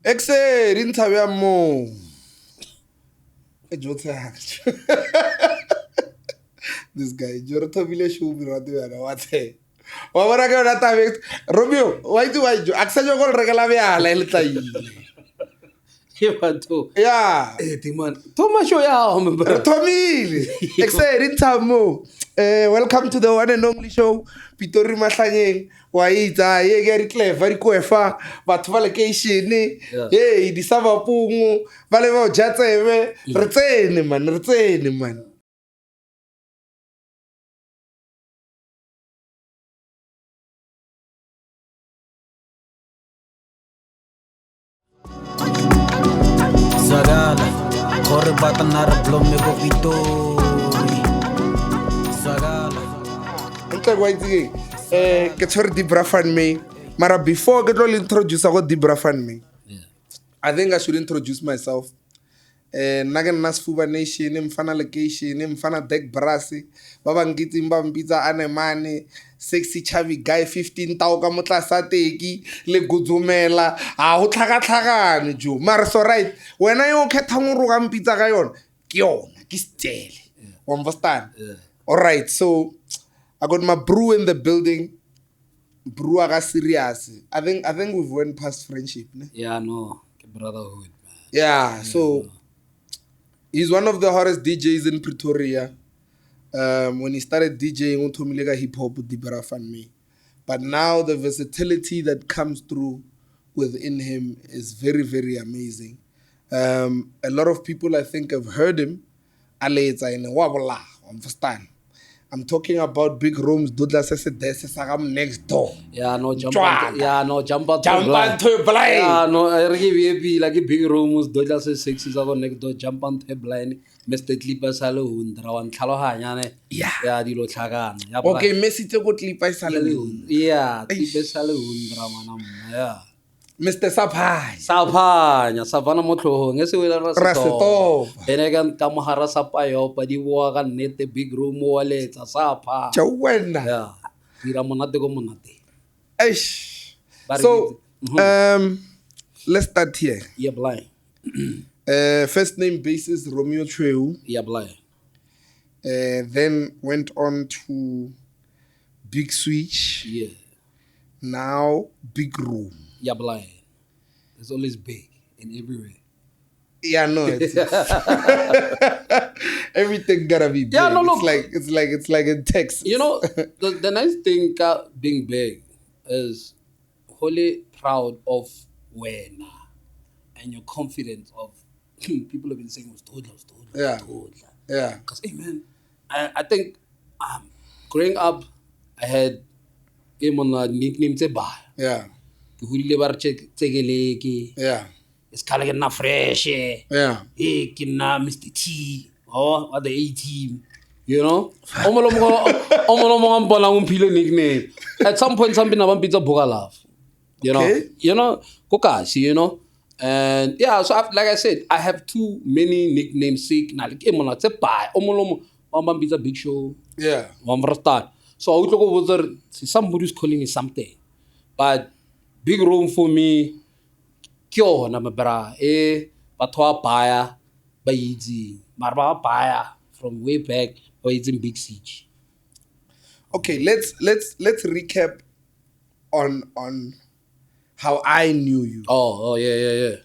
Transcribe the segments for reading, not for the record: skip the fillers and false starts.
Exe, didn't have ya more. This guy, Jorto Village should be not doing what's it. What I got that Romeo, why do I do? Accent your regalavia, yeah. Timan. Thomas show ya Tommy, Exe, didn't have more. Welcome to the one and only show. Pretoria Mahlanyeng. Waita, ye get clever, kwefa, but vacation, hey, the Sava Pungu, Valeva Jatse, retain man. Sagala, corre batanar blome go Pretoria. Sagala. Okay, why the get her Dibra fan me. Mara before get all introduce I got Dibra fan me. I think I should introduce myself. Nagan nas fuba nation, mfana location, mfana deck brasi, baba ngiti mbambita anemane, sexy chavi guy 15 tao ka motla sa teki le guzumela a ho tlhaka jo mara so right wena yo khetha ngoro ga mpitsa ga yona ke yona ke stele you understand all right, so I got my brew in the building. Brew aga serious. I think we've went past friendship, ne? Yeah, no, brotherhood, man. Yeah, so he's one of the hottest DJs in Pretoria. When he started DJing, utomilega hip hop with Dibra fan me. But now the versatility that comes through within him is very, very amazing. A lot of people, I think, have heard him. Understand? I'm talking about big rooms. Dudla says next door. Yeah, no jump. Chwaka. Yeah, no jump out. Jump onto blind. Yeah, no. I really be like a big rooms. Dudla says sexy. So next door jump onto blind. Mr. Clipper saloon. Drawan kaloha ne. Yeah. Yeah, di lo chagan. Okay, Messi to go Clipper saloon. Yeah, Clipper saloon. Drawan yeah. Mr. Sapai. Sapana motlo ngese wela Raseto. Ene kan kamahara sapayo pa di bua kan nete big room wale tsa sapa. Chawena. Yeah. Tira monate go monate. Eish. So, let's start here. Yeah, blind. First name basis Romeo Treu. Yeah, blind. Then went on to Big Switch. Yeah. Now Big Room. Yeah, blind. It's always big in everywhere. Yeah, no, it's everything gotta be big. Yeah, no, look. It's like in Texas. You know, the nice thing being big is wholly proud of when and your confidence of people have been saying was toddler. Yeah. Because hey man, I think growing up I had game on a nickname Teba. Yeah. Yeah. It's kind of getting fresh. Yeah. Hey, kina Mr. T. Or the A team. You know? Nickname. At some point, something about pizza boga love. You know? Okay. You know? Kokashi, you know? And yeah, so like I said, I have too many nicknames. Sick. Now, like, it's a pie. One pizza big show. Yeah. One start. So I would look over somebody's calling me something. But big room for me, kyo na mabra patwa paya bayizi marba paya from way back in Big Siege. Okay, let's recap on how I knew you. Oh yeah.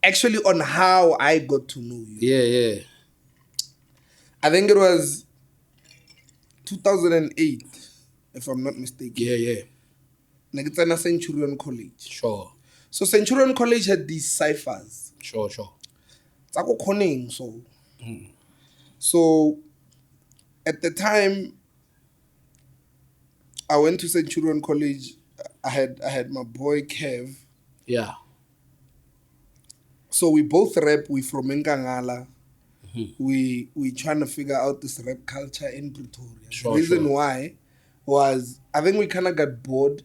Actually, on how I got to know you. Yeah. I think it was 2008, if I'm not mistaken. Yeah. Nagitsana Centurion College. Sure. So Centurion College had these ciphers. Sure. So at the time I went to Centurion College, I had my boy Kev. Yeah. So we both rap, we from Nkangala. We trying to figure out this rap culture in Pretoria. The reason why was I think we kind of got bored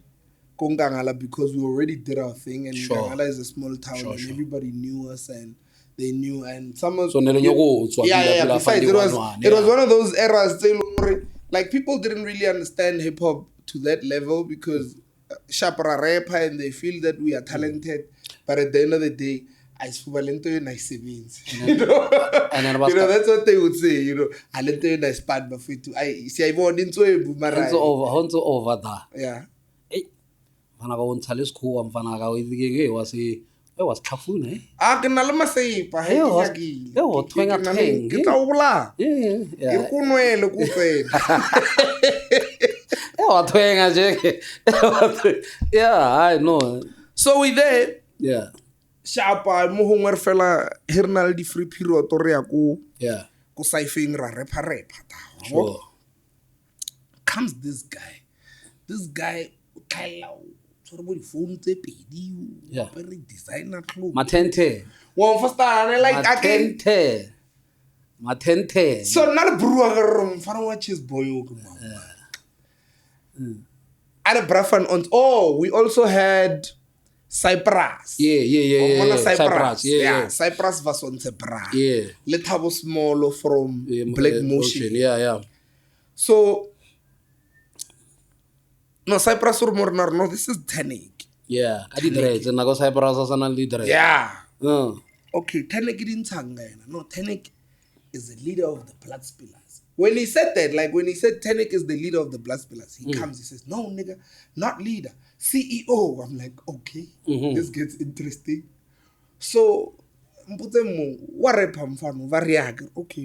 Nkangala because we already did our thing, and Nkangala is a small town and everybody knew us and they knew, and someone besides it was one of those eras like people didn't really understand hip hop to that level because sharper rapper and they feel that we are talented, but at the end of the day, ayifuba lento yona ayisebenzi. You know, and then that's what they would say. You know, alento yona ayisipani bafethu. Siyayibona inswebu mara. Honto over there. Yeah. Mfana ka wontsha lesikhuwa mfana ka ke was khafuna eh. Ke na le maseipa he ke nyakile. Ho twenga teng. Ke tla o bola. Yeah. Ke kunwele ku fela. Wa twenga je. Yeah, I know. So we there. Yeah. Shapa mo hongwe re fela he re na le di-free period re ya ko Yeah. ko saifeng ra repa. Sure. Comes this guy. This guy Kyle sort of phone tse pedi. Yeah. Very designer clothes. Matente. One first time like again. Matente. So not a brewer mfana wa cheese boy o ke mo. At a brafan on. Oh, we also had Cyprus. Yeah. Cyprus. Yeah. Cyprus was on Cyprus. Yeah. Let have a small from Black Motion. Yeah. So no Cyprus or more no, this is Tenic. Yeah. I did right. And I go Cyprus as an leader. Yeah. Okay, Tenic didn't tanga. No, Tenic is the leader of the blood spillers. When he said that, like when he said Tenic is the leader of the blood spillers, he comes, he says, no, nigga, not leader, CEO. I'm like, okay, this gets interesting. So, okay,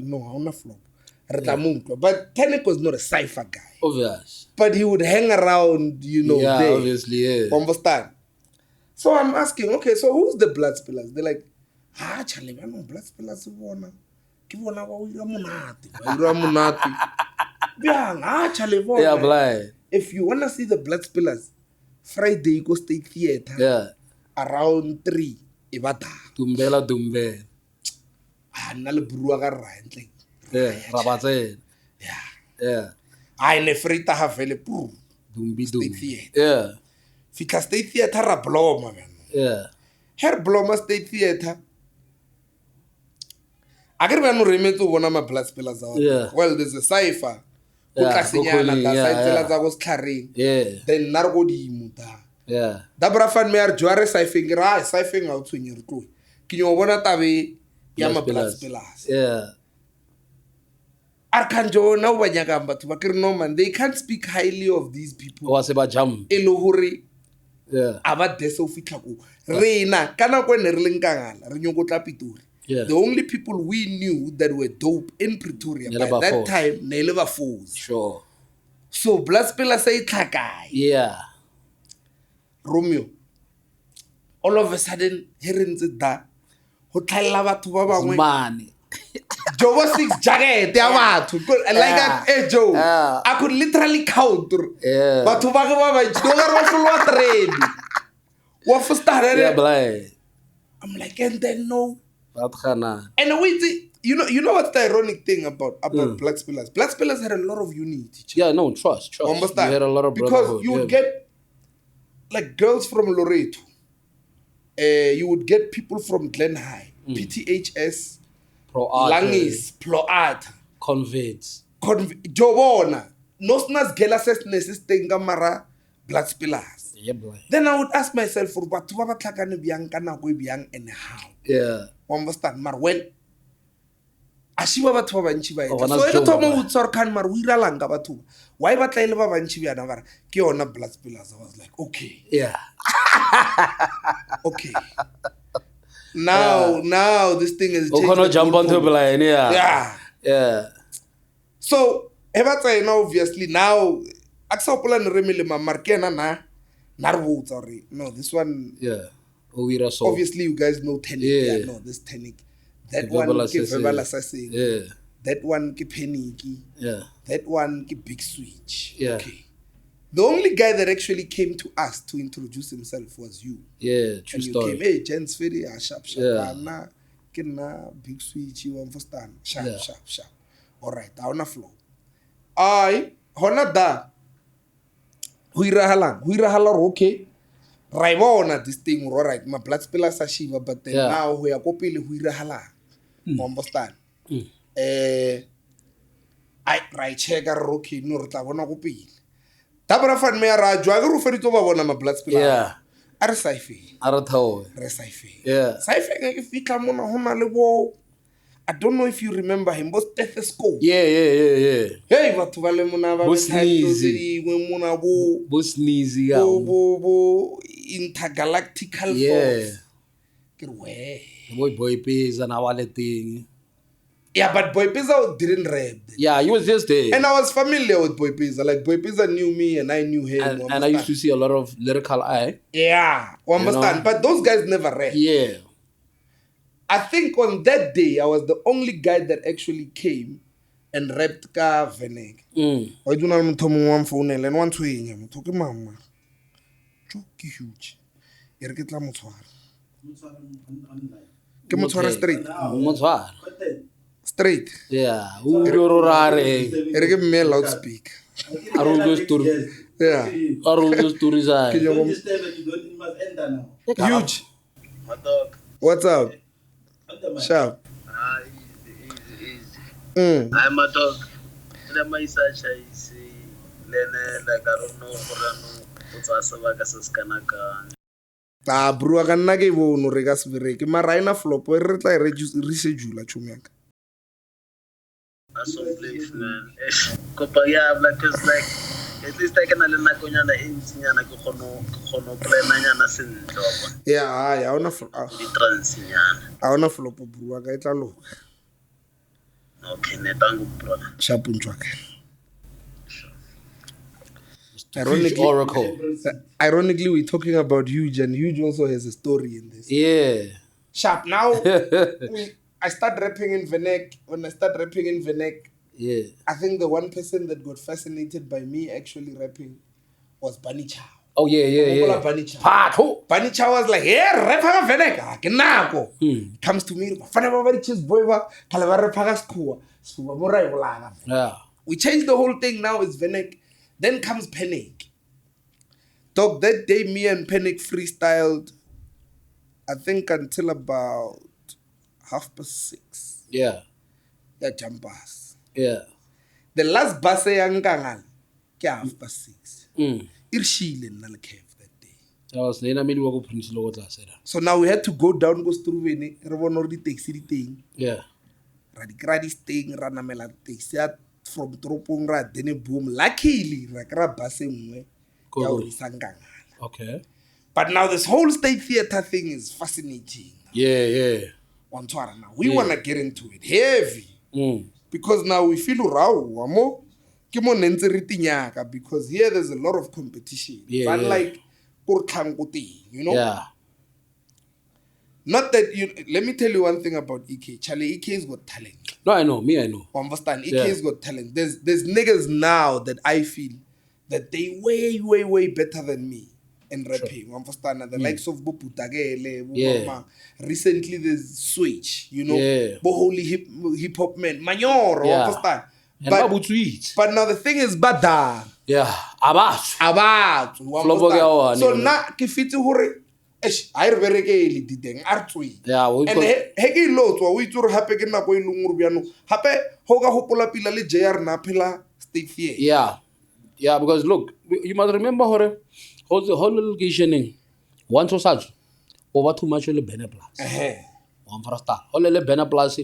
no, I'm not flop. But Tenic was not a cipher guy. Obvious. But he would hang around, you know, yeah, there. Obviously, yeah. Understand? So I'm asking, okay, so who's the blood spillers? They're like, Charlie, I know blood spillers. Yeah, blind. If you want to see the blood spillers, Friday go State Theater. Yeah. Around 3. Ibata. Dumbe. Nale burua ka right. Yeah, rabatse. Yeah. Ne free ta ha vele pu. Dumbi. Theater. Yeah. Fika State Theater ra bloma man. Yeah. Her bloma State Theater. I can't remember remetso bona ma blood spillers out. Yeah. Well, there's a cipher. Yeah. Yeah. Then nargo di muta. Yeah. Da brafan me ar jware saifeng ra saifeng out tshwenye re tlo. Ke nyo bona tabe ya ma blood spillers. Yeah. Arkanjo na ba nyaka batho ba kere no man, they can't speak highly of these people. Wa se ba jam. E lo hore yeah. Aba deso fitla ko. Rena kana ko ne re leng kangala re nyoko tla Pretoria. Yeah. The only people we knew that were dope in Pretoria by that time, ne le ba foes. Sure. So blood spiller say tlhakai. Yeah. Romeo. All of a sudden, hearing that, ho tlhaela batho ba bangwe. Money. Joe was 6 jacket ya batho. Like Joe. Yeah. I could literally count. Yeah. Batho ba ke ba ba dollar wa follow trade. Wa first yeah, blind. I'm like, and then no. And wait, you know what's the ironic thing about Black Spillers? Black Spillers had a lot of unity. Yeah, no, trust. Understand? You had a lot of because you would get like girls from Loreto. You would get people from Glen High, PTHS, Langis, Ploat, Convids. Jobona. Nosnas Gelases Nesitenga Mara Black Spillers. Yeah, boy. Then I would ask myself for what to have a bianca na go biang and how. Yeah. Understand? Mar when Ashiba batho ba bantshi ba etla. So e thomo utsor kan mar o ira langa batho. Why ba tlaile ba bantshi ba na bara ke yona blood spillers. I was like, okay. Yeah. Okay. Now this thing is changing. Gonna jump onto blind, Yeah. Yeah. So ebatsa now obviously now aksa pola ne remele ma markena na narwo sorry. No, this one yeah. Obviously you guys know Tenic. Yeah, no, this Tenic. That one ke verbal assassin. Yeah. That one ke panicky. Yeah. That one ke big switch. Yeah. Okay. The only guy that actually came to us to introduce himself was you. Yeah, true and you story. came, hey, Jens Ferry, sharp. Yeah. Na big switch, you understand? Sharp. All right, on the floor. Hona da. Huirahalang, okay. Raibona this thing, all right. My blood spillers are shiva, but then now we are copying huirahalang. Understand? I check a rocky, no, I want to copy. Tabra fan me a jwa go refer to ba bona ma blood spiller. Yeah. a re saifeng a re theoe re saifeng yeah saifeng ke fitla mona go na le bo I don't know if you remember him bo stethoscope yeah hey batho ba le mona ba Bo betha dilo tse sneezy. dingwe mona bo sneezy ya intergalactical Yeah. force ke re boy peza na wa le teng yeah but Boy Pizza didn't rap yeah he was just there and I was familiar with Boy Pizza like Boy Pizza knew me and I knew him and I used to see a lot of lyrical eye yeah you understand know? but those guys never rap yeah I think on that day I was the only guy that actually came and rapped ka Venek. Wa itse na le motho mongwe wa mfounela and wa ntshwenya motho ke mama jo ke huge e re ke tla motshwara ke motshwara straight yeah o ro rare e re ke mme loudspeaker a ro go story yeah a ro go story za huge what's up sharp I'm a dog. Let me search. I see. Like I don't know. What's asaba sa skanaka. bro ka nna ke bono re ka se bereke mara ina flop re tla re schedule chomi yaka Some place, man. Kopa yeah, like it's like at least I can le nakonyana e ntsinyana ke khono plananyana sentle. yeah ya ona Di transinyana. a ona flop bro ka itla lo Okay, netangu brother. sharp ntwaka Ironically, we're talking about Huge, and Huge also has a story in this. yeah Sharp. Now, I start rapping in Venek. When I start rapping in Venek, yeah I think the one person that got fascinated by me actually rapping was Bunny Chow. oh yeah Bunny Chow. Patho Bunny Chow was like, yeah, rap ka Venek. Kenako. Comes to me, fana ba ba chis boy ba, kala ba rap ka skua. Skua mo ra ibolaga. yeah We changed the whole thing now. It's Venek. Then comes Panic. Dog, that day me and Panic freestyled, I think until about 6:30. yeah Yeah, jump bus. yeah The last bus yang kangal, kya 6:30. Irshile na le cave that day. I was nena meli wa go prince lo tla sera So now we had to go down go Struveni, re bona re di taxi di teng. yeah Ra di kra di steng ra namela taxi at from Tropong ra dene boom. Luckily, ra kra bus engwe. Ya Cool. o isang kangal. okay But now this whole state theater thing is fascinating. yeah Now we wanna get into it heavy because now we feel raw amo ke mo nentse re tinyaka because here there's a lot of competition. Yeah, Unlike you know. yeah Not that you. Let me tell you one thing about EK. Charlie, EK's got talent. no I know You understand? EK's got talent. There's niggas now that I feel that they way better than me in rapping. You understand? The likes of Boputagele, Yeah. recently there's Switch, you know, Yeah. Bo holy hip hop man, Manyoro, Yeah. understand? and ba butsuit But now the thing is bada. yeah abatho About Flopo ke a one, so you know. na ke fitse hore I re berekele diteng a tswe yeah and he ke lotswa o itse re hape ke nako e leng gore bjano hape ho ka hopola pila le JR na phela state fair yeah because look you must remember hore whole locationing once o sa tswe o ba too much le banner plus one for star ho le banner plus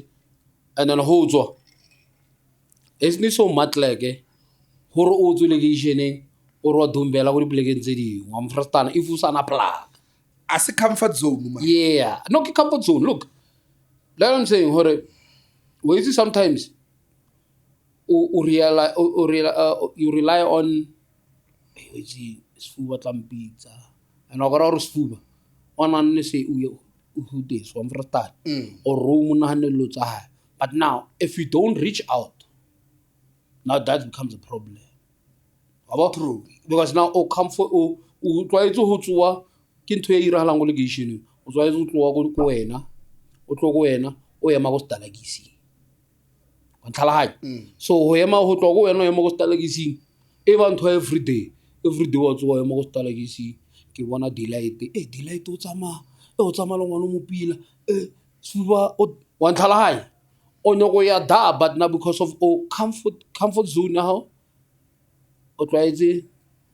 and then ho tswa it's not so much like hore o tswe locationing o ro dumbela go dipolekeng tse dingwe one for star if o sana plug as a comfort zone man. yeah no ke comfort zone look like I'm saying hore we see sometimes you rely on sifuba tlampitsa and wa gore sifuba ona nne se o hutes one for start or room nahanelo tsa hae but now if you don't reach out now that becomes a problem about True. because now o comfort o twaetse ho tswa ke ntho e irahalang go legation o tshwaetse o tloa go wena o tlo go wena o ema go stalagisi wa tlhalahanya so ho ema ho tloa go wena o ema go stalagisi e ba ntho every day wa tsoa o ema go stalagisi ke bona delight o tsama le ngwana mo pila suba wa tlhalahanya o nyoko ya da but now because of comfort zone ya hao o tloaetse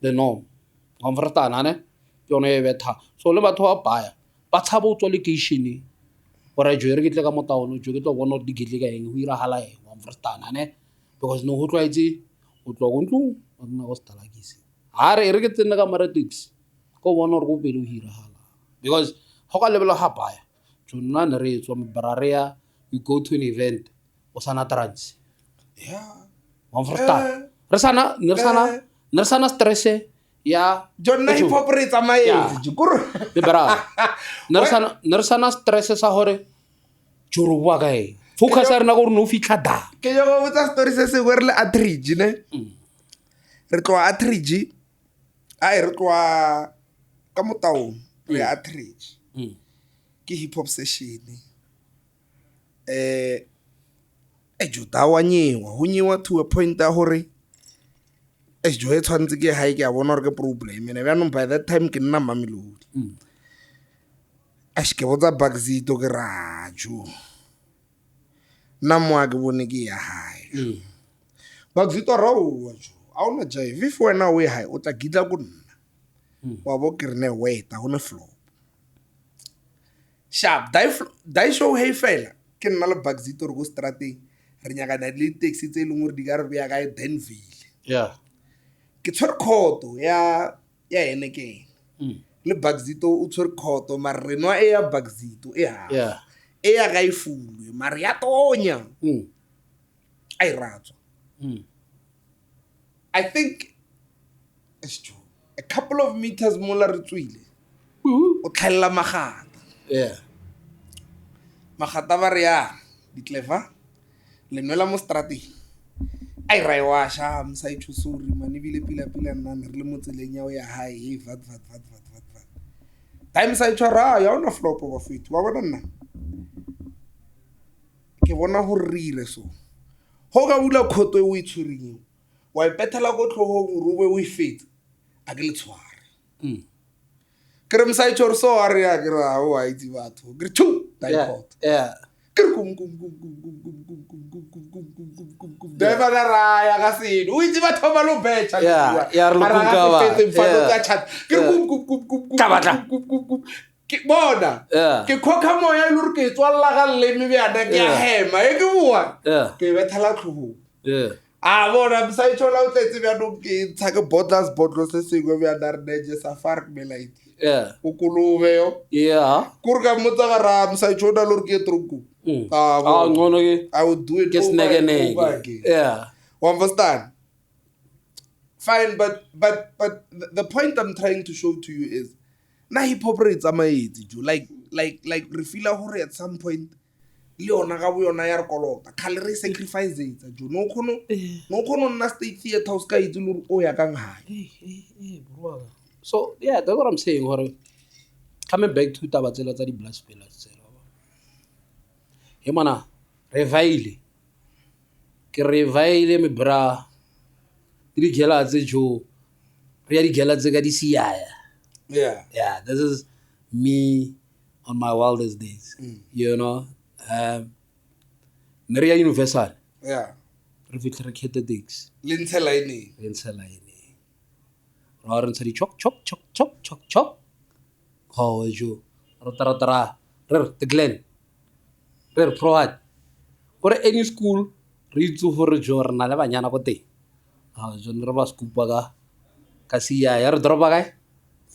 the norm wa mfratana ne ke yone e betha so le batho ba baya ba tshaba o tswa location gore jo re ke tle ka mo taono jo ke tlo bona di gitle ka eng ho iragala eng wa mfrstana ne because no ho tlwaetse o tlo go ntlo wa nna go stalakise ha re ke tsena ka maratix go bona gore go pele o iragala because ho ka lebelo ha baya jo nna ne re tswa mbrarea you go to an event o sana trans yeah wa mfrstana re sana stress ya Jonna hip hop re tsamaetse jukuru le bra ne re sana stress sa hore joro bua ka e focus a rena gore no fitlha da ke yo go botsa story se se gore le Atridge ne re tloa Atridge re tloa ka motaong re Atridge ke hip hop session jo tawanyewa ho nyewa to a point ya hore jo e tshwantse ke hae ke a bona gore ke problem ene bjanong by that time ke nna Mamelodi ke botsa Baxito ke rajo nna moa ke bone ke ya hae Baxito raowa jo a ona jive if wena o e hae o tla gitla ko nna wa bo ke re ne weta go ne flop sharp die show hey fela ke nna le Baxito re go strateng re nyakana le taxi tse leng gore di ka re beya ka Denville ke tshwere khoto ya ene ke le Baxito o tshwere khoto mara re nwa e ya Baxito e ya ga ifulwe mara ya tonya ai ratswa I think it's true a couple of meters mola re tswile o tlhella magata ba re ya di clever le nwela mo strateng ai ra washa msa itshusuri mane bile pila nna re le mo tseleng ya o ya hae vat time sa itshwara ya ona flop ba fithi wa bona nna ke bona ho rire so ho ga bula khoto e o itshwering wa ipetela go tlhogong o rube o ifetse a ke le tshware ke re msa itshwara so a re ya ke ra o a itse batho ke re chu die pot Deva da raya ka sino o itse batho ba lo betcha ya re lokunka ke bona ke khokha moya le re ke tswalla ga leme bjana ke a hema e ke bua ke bethela tlhogo a bona msa ithola o tletse bjano ke ntsha ke bottle se sengwe bjana re neje safari melite o kolobe yo kore ka motsa ga ra msa ithola le re ke tronko I would do it over again. Yeah. You understand? Fine, but the point I'm trying to show to you is na hip hop re tsamaetse jo like re feel hore at some point le ona ga bo yona ya re kolota khale re sacrifice etsa jo no khono nna state theater o ska itse le o ya kang hae bro so yeah that's what I'm saying hore coming back to taba tsela tsa di blood spillers he mana revaile me bra di gela tse jo re ya di gela tse ka di siaya yeah this is me on my wildest days you know nere ya universal re fitlhe re khete dix lentshe line ra re ntse di chok ho jo ra re the glen re proad gore any school re itse gore jo re na le banyana go teng ha jo re ba skupa ka siya ya re dropa kae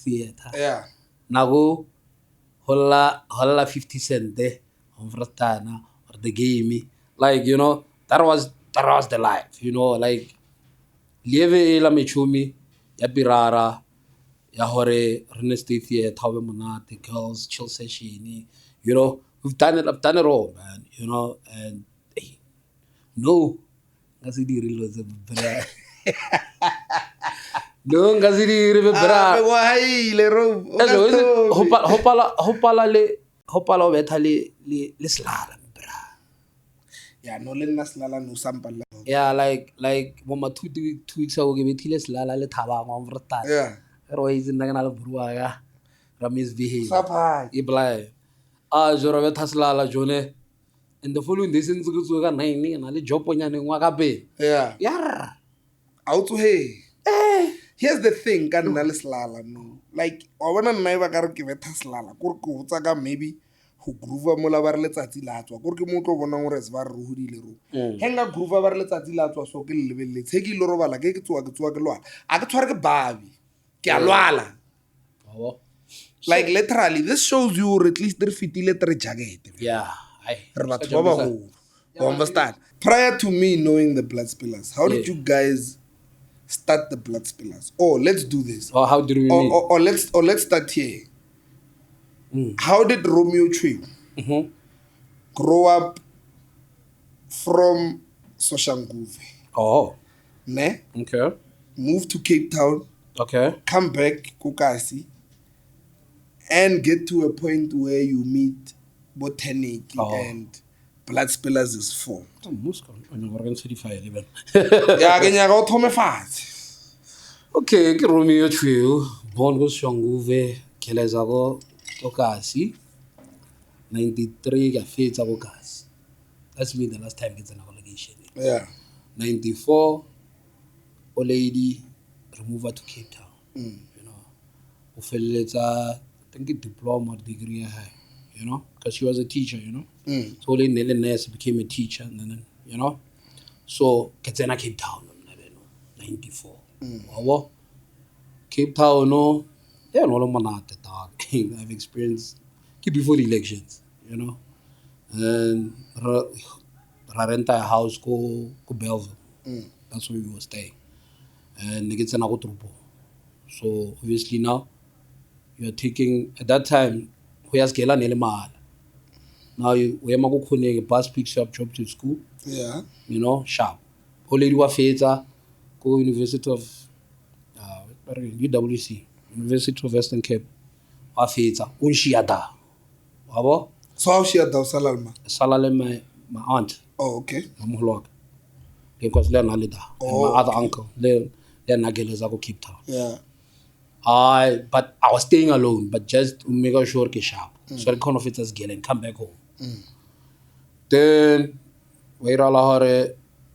theater nago holla 50 cent on fratana or the game like you know that was the life you know like lieve la mechumi ya pirara ya hore rene stay theater we monate girls chill session you know I've done it all, man. You know, and hey, no, ngasi di real was bra. No, ngasi di real bra. Why le ro? Hopala betha le slala bra. Yeah, no le nna slala no sampala. Yeah, like mama 2 weeks ago ke bethile slala le thaba mo vrta. Yeah. Ro izi nna kana le burua ga. Ra misbehave. Sapha. Iblay. Joro betha slala jone. And the following days ntse ke tsoga 9 na le job onyane ngwa ka pe. Yeah. Yeah. Out to hey. Here's the thing, ka nna le slala no. like wa bona nna e ba ka re ke betha selala kore ke botsa ka maybe go groova mola ba re letsatsi la tswa kore ke mo tlo bonang gore se ba re godile ro ge nka groova ba re letsatsi la tswa so ke le lebeletse ge ke ile robala ke tsoa ke lwala a ke tshware ke babi ke a lwala like literally this shows you or at least re fitile tre jacket re batho ba bagolo you understand prior to me knowing the blood spillers how did you guys start the blood spillers let's do this how did we meet? Or let's start here. How did Romeo Chwe grow up from Soshanguve? Ne? Okay. Move to Cape Town. Okay. Come back, Kukasi, and get to a point where you meet Botanic and blood spillers is formed. Okay, ke Romeo Chwe, born go Soshanguve, keleza go Kokasi. 93 ka fetsa go Kasi. That's me the last time ke tsena go location. Yeah. 94 o lady remove her to Cape Town. You know. O feleletsa I think a diploma or degree high, you know, because she was a teacher, you know. So only Nelly Ness became a teacher and then, you know. So ke tsena Cape Town 94. Wow. Cape Town no yeah no monate dog. I've experienced before the elections, you know. And renta a house go Belleville. That's where we were staying. And it's an Trupo. So obviously now you are taking at that time we are scaling Nelimala. Now we are go bus picks you up, drop to school. Yeah. You know, sharp. Only wa feta go University of UWC, University of Western Cape. Wa feta unshiada. Wabo? So how she had Salalma? Salale my aunt. Oh, okay. Mamulok. Because they're not leader. And my other uncle. They're not go Cape Town. Yeah. But I was staying alone, but just to make sure ke sharp. So I kind of fit as girl and come back home. Then we are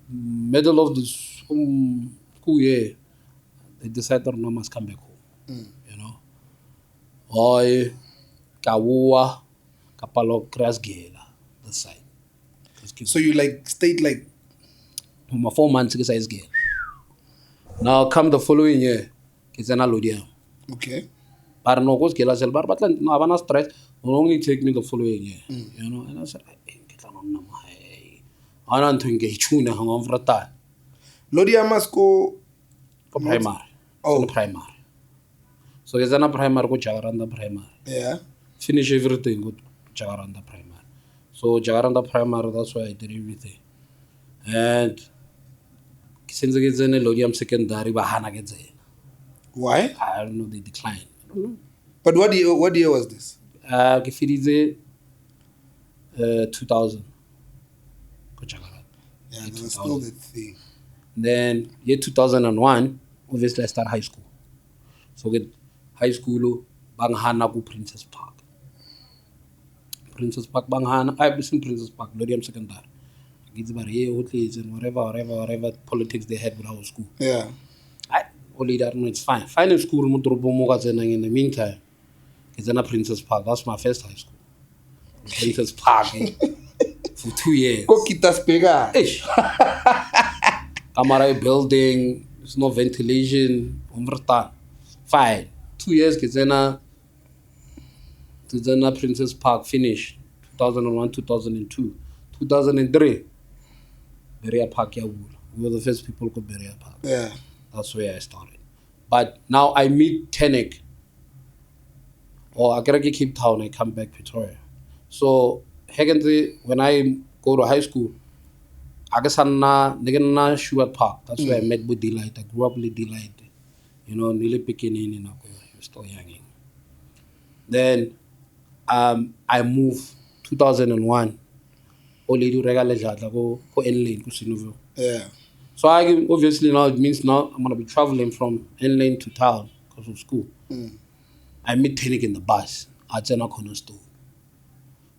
middle of the school year, they decided no must come back home. You know. I Kawua Kapalo Kras Gela the side. So you like stayed like my 4 months size girl. Now come the following year, it's an alludia. Okay. But no goes Gela Sel but no Havana stress will only take me the following year. You know, and I said, I don't think a tuna hung on for a time. Lodia must go Primary. Primary. So it's a primary go Jagaranda primary. Yeah. Finish everything go Jagaranda primary. So Jagaranda primary, that's why I did everything. And since I get in a Lodium secondary, Bahana gets in. Why? I don't know, they declined. I don't know. But what year was this? Kifirize 2000. Yeah, that was still the thing. Then year 2001, obviously I started high school. So get high school, Banghana go Princess Park. Princess Park, Banghana, I've been Princess Park, Lodium secondary. It's about here, and whatever politics they had with our school. Yeah. I only that no, it's fine. Final school, in the meantime, it's in a Princess Park. That's my first high school. Princess Park for 2 years. Coquitas pega. Camera building, there's no ventilation. Fine. 2 years, it's in a Princess Park finish. 2001, 2002, 2003. Berea Park, we were the first people to Berea Park. Yeah. That's where I started. But now I meet Tenek. Or I gotta get Cape Town, I come back Pretoria. So, when I go to high school, I guess I'm not Stuart Park. That's where I met with Delight. I grew up with Delight. You know, nearly picking in, you know, you're still young. Then I moved 2001. Only do regular go N-Lane to Sinoville. Yeah. So I obviously now it means now I'm gonna be traveling from N-Lane to town because of school. I meet Tenek in the bus at Jena Corner Store.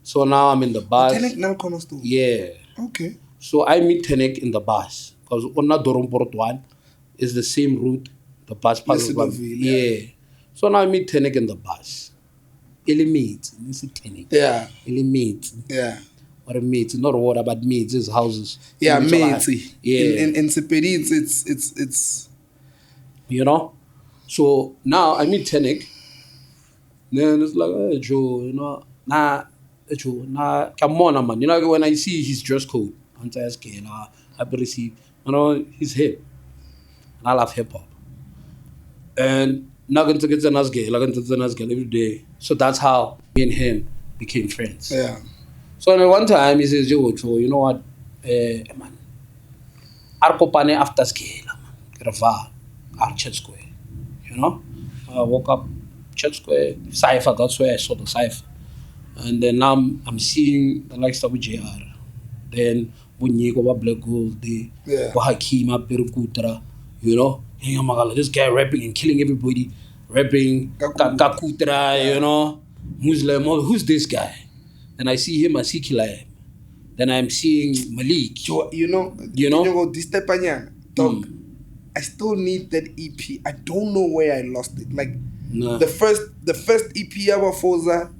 So now I'm in the bus. Tenek now Corner Store? Yeah. Okay. So I meet Tenek in the bus because on Doron Port 1 is the same route the bus passes. Yeah. Yeah. So now I meet Tenek in the bus. Meet. This is Tenek. Yeah. Meet. Yeah. What a meet. Not water, but meets. It's houses. Yeah, mate. Yeah. In Sepedi, it's. You know? So now I meet Tenek. Then it's like, hey, Joe, you know, Joe, come on, man. You know, when I see his dress code, I'm asking, I receive, you know, his hip. And I love hip hop. And now going to get the nice girl every day. So that's how me and him became friends. Yeah. So then one time he says, Joe, you know what, man, Arkopane after scale, man, Grava, Church Square. You know, I woke up Church Square, Cypher, that's where I saw the Cypher. And then now I'm seeing the likes of JR. Then Bunyeko Black Gold, the Hakima Perukutra, you know, hey, oh my God, this guy rapping and killing everybody, rapping Kakutra, you know, Muslim, who's this guy? Then I see him, I see Kilaem. Then I'm seeing Malik. You know, this Tepanya, dog. I still need that EP. I don't know where I lost it. Like the first EP of Foza,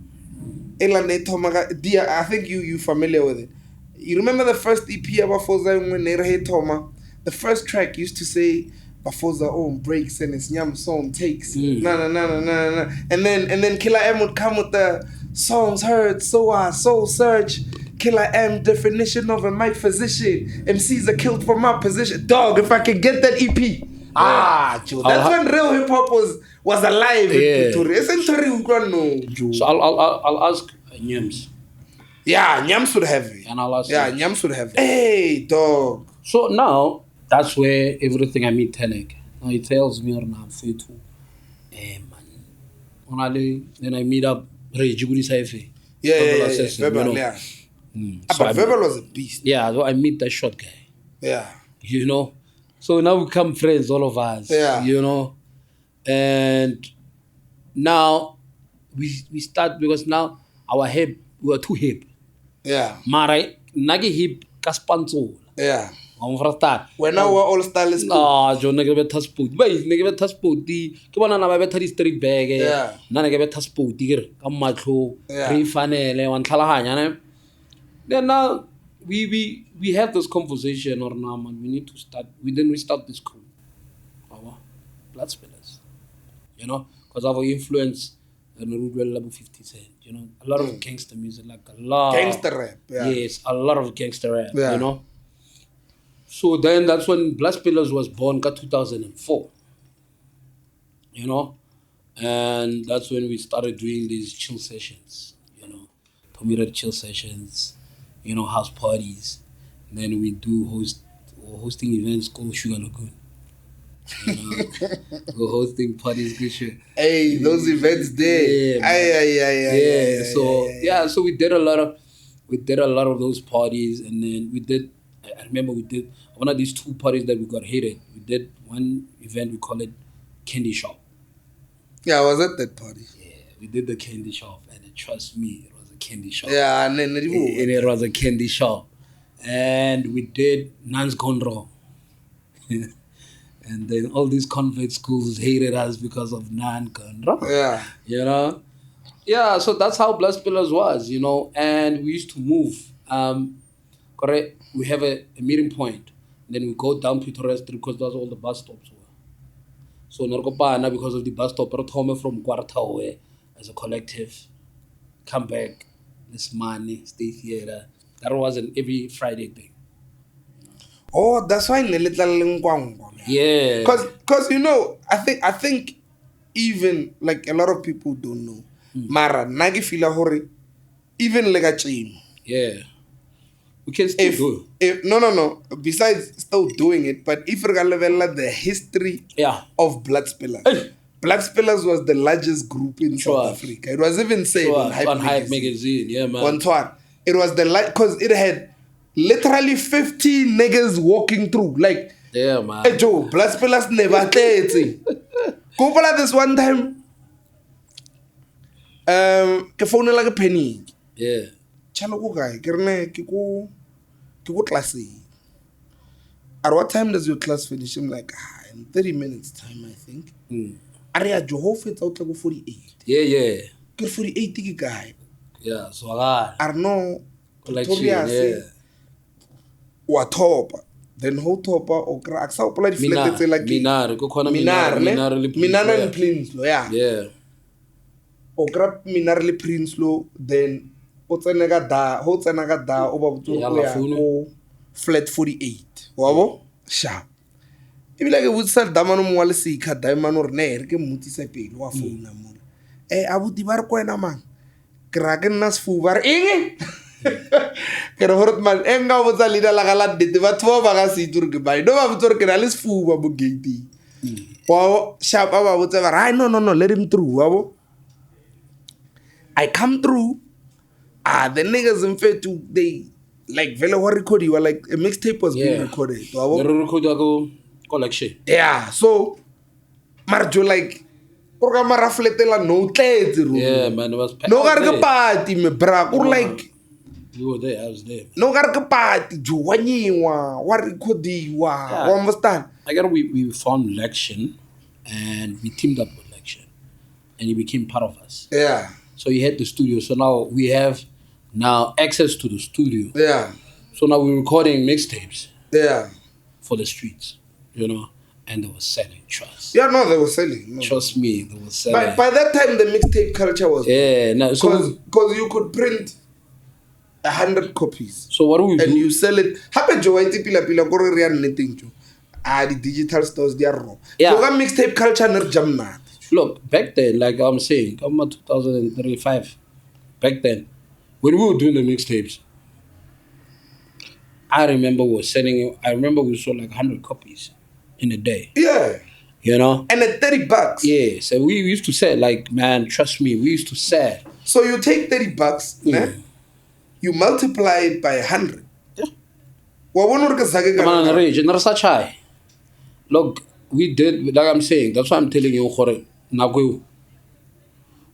I think you familiar with it. You remember the first EP of Foza when Nerhe Toma? The first track used to say Bafoza own breaks and his Nyam song takes. No. And then Killer M would come with the songs heard, soul search. Killer M, definition of a mic physician. MCs are killed for my position. Dog, if I can get that EP. Joe. That's when real hip hop was alive in Pretoria. So I'll ask Nyams. Yeah, Nyams would have it. And I'll ask Nyams would have it. Hey, dog. So now, that's where everything I meet Tenek. Now he tells me, I'm faithful. Man. Then I meet up Ray Jiguri Saife. Yeah. Verbal, but Verbal was a beast. Yeah, so I meet that short guy. Yeah. You know? So now we become friends, all of us. Yeah. You know? And now we start, because now our hip, we were too hip. Yeah. Mara, nagi hip kaspanzo. Yeah. When now we're all stylish. John nagebe taspo. Wait, nagebe taspo di. Kibana na babe thari street bag. Yeah. Na nagebe taspo digger. Kamatlo. Yeah. Rifanele. Wan thalahanya ne. Then now we have this conversation or now, man. We need to start. We start this crew. Our blood spillers. You know, because of our influence. And Rudwell 50 Cent. You know, a lot of gangster music, like a lot. Gangster rap. Yeah. Yes, a lot of gangster rap. Yeah. You know. So then that's when Blast Pillars was born, 2004. You know? And that's when we started doing these chill sessions, you know. Tomira chill sessions, you know, house parties. And then we do hosting events called Sugar Lagoon. You know, we're hosting parties, good shit. Hey, those events there. Yeah. So we did a lot of those parties, and then I remember we did one of these two parties that we got hated. We did one event, we call it Candy Shop. Yeah, I was at that party. Yeah, we did the Candy Shop, and trust me, it was a candy shop. Yeah, and then it was a candy shop. And we did Nan's Gone Wrong. And then all these convent schools hated us because of Nan Gone Wrong. Yeah. You know? Yeah, so that's how Blast Pillars was, you know, and we used to move. Correct. We have a meeting point. Then we go down Pretoria Street because that's all the bus stops were. So Narkopana, because of the bus stop, Rotome from Kwartawe as a collective, come back, this money, stay theater. That was an every Friday thing. Oh, that's why Yeah. Because you know, I think even like a lot of people don't know. Mara, nagi fila hori, even like a chain. Yeah. We can still do it. No. Besides still doing it, but if we're gonna level the history of Blood Spillers. Hey. Blood Spillers was the largest group in South Africa. It was even said on Hype magazine. Yeah, man. On Twitter. It was because it had literally 50 niggas walking through. Like, yeah, man. Hey Joe, Blood Spillers never played. Go for this one time. Ke phone like a penny. Yeah. Chalo go guy, ke go class. At what time does your class finish? I'm like, in 30 minutes time, I think. a re ya jo ho fetsa o tla go 48 yeah ke 48 ke kae yeah so ga a re no Pretoria yeah se wa topa then ho topa o kra aksa o pola di flat tsela ke Minare go khona Minare le Prinsloo yeah o kra Minare le Prinsloo then o tsena ka da o ba botse o ya go flat 48 wa bo sharp ebile ke botsa damano mo wa le sikha diamond re ne re ke mmutisa pele wa founa mo abuti ba re ko ena mang ke ra ke nna sefuba re eng ke re hore man enga botsa leader la gala dite batho ba ba ga se itse re ke bai no ba botsa re ke na le sefuba mo gate wa sharp ba botsa ba re no let him through wa bo I come through the niggas in fact they like vele wa record you like a mixtape was being recorded wa bo re record go collection yeah so marjo like program ra fletela no tletse ro yeah man it was no ga re ke party me bra go like you were there I was there no ga re ke party jo wa nyiwa wa recordiwa wa understand I get we found Lection and we teamed up with Lection and he became part of us yeah so he had the studio so now we have access to the studio yeah so now we're recording mixtapes yeah for the streets you know and they were selling trust yeah no they were selling trust me they were selling by that time the mixtape culture was no so because you could print 100 copies so what do we and do you sell it hape jo wa itse pila go re ya nneteng jo the digital stores they are raw so ga mixtape culture ne re jamna look back then like I'm saying come 2005 back then when we were doing the mixtapes I remember we sold like 100 copies in a day yeah you know and at $30 yeah so we used to sell like man trust me we used to sell so you take $30 you multiply it by 100 wa bona re ke sake ka look we did like I'm saying that's why I'm telling you gore nako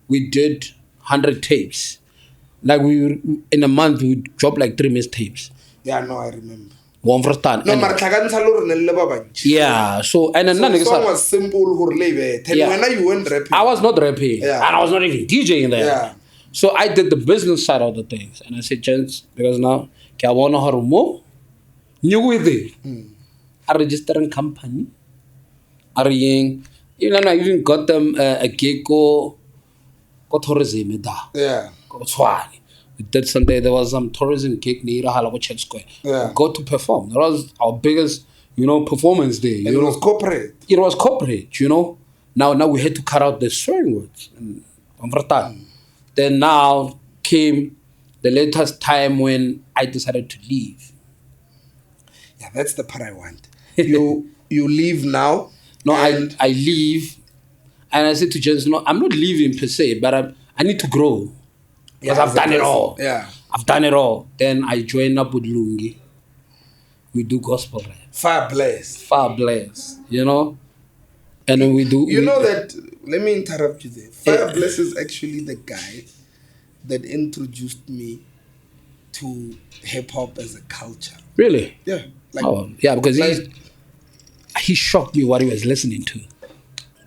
we did 100 tapes like we in a month we drop like 3 mixtapes yeah no I remember one for time no mara tlhakantsha lo re ne le ba bantši yeah so and then so song was simple gore le be tell when you went rapping I was not rapping and I was not even DJing there yeah so I did the business side of the things and I said gents because now ke a bona gore mo new with it a registering company are even I even got them a gig go tourism yeah we did Sunday there was some tourism gig near Halago Church Square yeah we got to perform that was our biggest performance day and it was corporate you know now we had to cut out the swearing words then now came the latest time when I decided to leave yeah that's the part I want you leave now no I leave and I said to James no I'm not leaving per se but I need to grow because I've done it all yeah I've done it all then I joined up with Lungi we do gospel rap fire bless you know and then we do know that let me interrupt you there fire bless is actually the guy that introduced me to hip-hop as a culture really yeah because he shocked me what he was listening to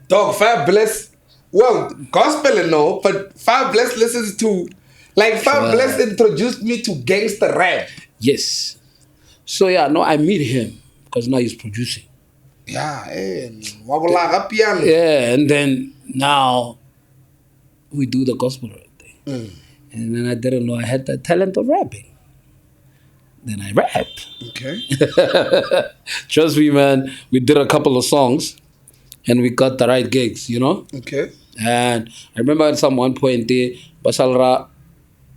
dog fire bless well gospel and no but fire bless listens to like fire bless introduced me to gangster rap yes so I meet him because now he's producing and then now we do the gospel rap thing and then I didn't know I had the talent of rapping then I rap okay trust me man we did a couple of songs and we got the right gigs okay and I remember at some one point there Basalra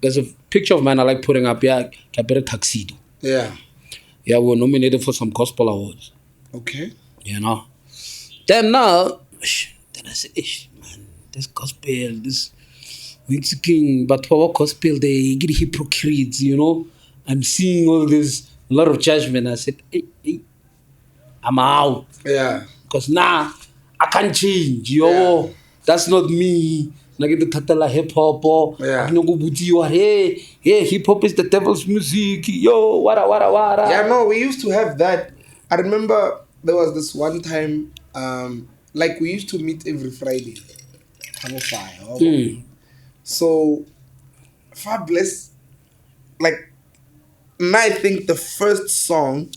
there's a picture of mine I like putting up tuxedo we were nominated for some gospel awards okay then now then I said man this gospel this Mexican but for gospel they get hypocrites I'm seeing all this a lot of judgment I said hey I'm out because now I can't change that's not me like the tatala hip hop hey hip hop is the devil's music wara no we used to have that I remember there was this one time like we used to meet every Friday. Mm. So, Fabless, like, now I think the first song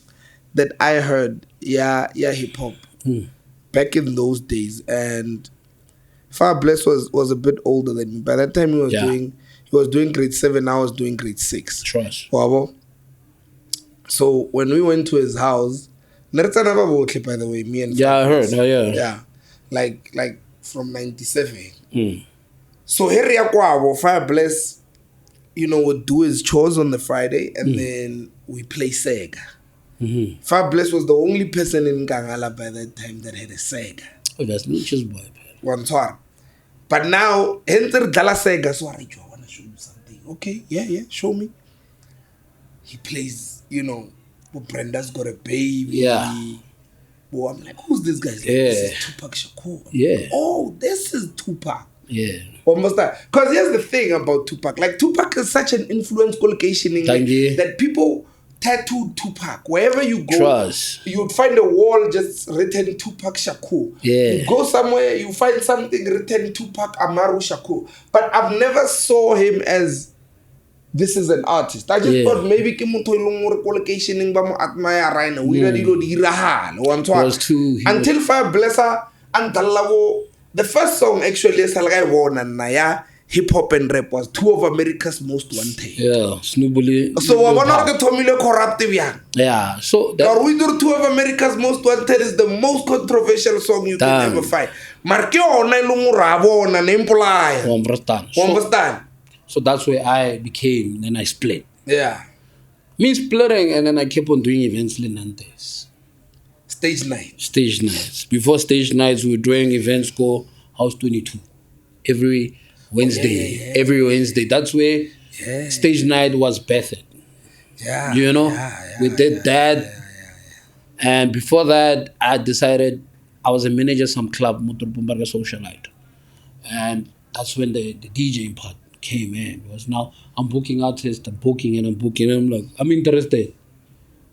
that I heard, yeah, hip hop, Mm. back in those days, and Fabless was a bit older than me. By that time, Yeah. he was doing grade 7. I was doing grade 6. Trust. Wabo. So when we went to his house, Nerita never both, by the way, me and Yeah, I heard. Fabless. Yeah. Yeah, like from '97. Mm. So here Yakwabo, Fabless, would do his chores on the Friday, and then we play Sega. Mm-hmm. Fabless was the only person in Kangala by that time that had a Sega. Oh, that's Nature's boy. One tour. But now, enter Dala Sega, so I want to show you something. Okay, yeah, show me. He plays, Brenda's got a baby. Yeah. Well, I'm like, who's this guy? Like, Yeah. This is Tupac Shakur. Yeah. Oh, this is Tupac. Yeah. Almost that. Because here's the thing about Tupac. Like, Tupac is such an influence collocation Thank you. that people tattooed Tupac. Wherever you go, Trust. you'd find a wall just written Tupac Shakur. Yeah. You go somewhere, you find something written Tupac Amaru Shakur. But I've never saw him as this is an artist. I just thought maybe ke motho e leng gore collocationeng ba mo admire right now. We dilo di iragala. Was too. Until Fabless and Dalago, the first song actually is like I won and Naya hip hop and rap was two of America's most wanted. Yeah, Snoobly. So I want to Tomile corruptive young. Yeah, so that. Or two of America's most wanted is the most controversial song you can ever find. Markio na ilungurabo na nempolaya. Understand? So that's where I became. Then I split. Yeah. Me splitting, and then I kept on doing events Lenantes. Stage night. Stage nights. Before stage nights, we were doing events called House 22 every Wednesday. Yeah. Every Wednesday. That's where stage night was birthed. Yeah. We did that. And before that, I decided I was a manager of some club, Motor Bombarga Socialite. And that's when the DJing part came in. Because now I'm booking artists, I'm booking. I'm like, I'm interested.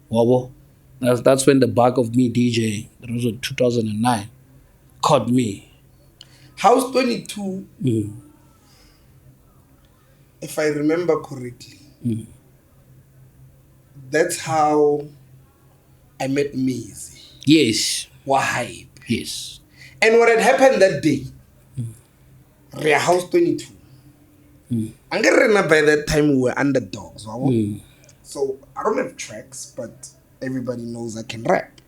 Wow. That's when the bug of me DJing, that was in 2009, caught me. House 22, if I remember correctly, that's how I met Mizi. Yes. Why? Yes. And what had happened that day, Ria House 22. And by that time we were underdogs. So I don't have tracks, but everybody knows I can rap.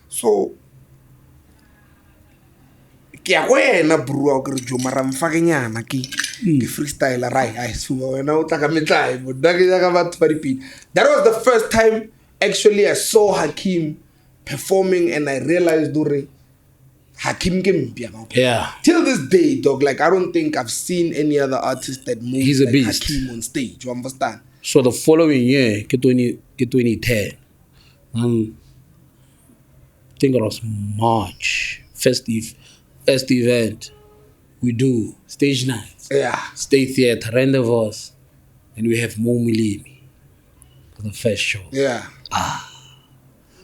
So ke ya wena bro ke re jo mara mfakenyana ke freestyle right I swear wena o tla ka metlae but da ke ya ka batho ba repeat. That was the first time actually I saw Hakim performing and I realized dore Hakim ke mpia. Yeah. Till this day, dog, like I don't think I've seen any other artist that moves He's a like beast. Hakim on stage. You understand? So the following year, 2010, I think it was March, first event, we do stage nights, Yeah. state theater, rendezvous, and we have Momulimi for the first show. Yeah.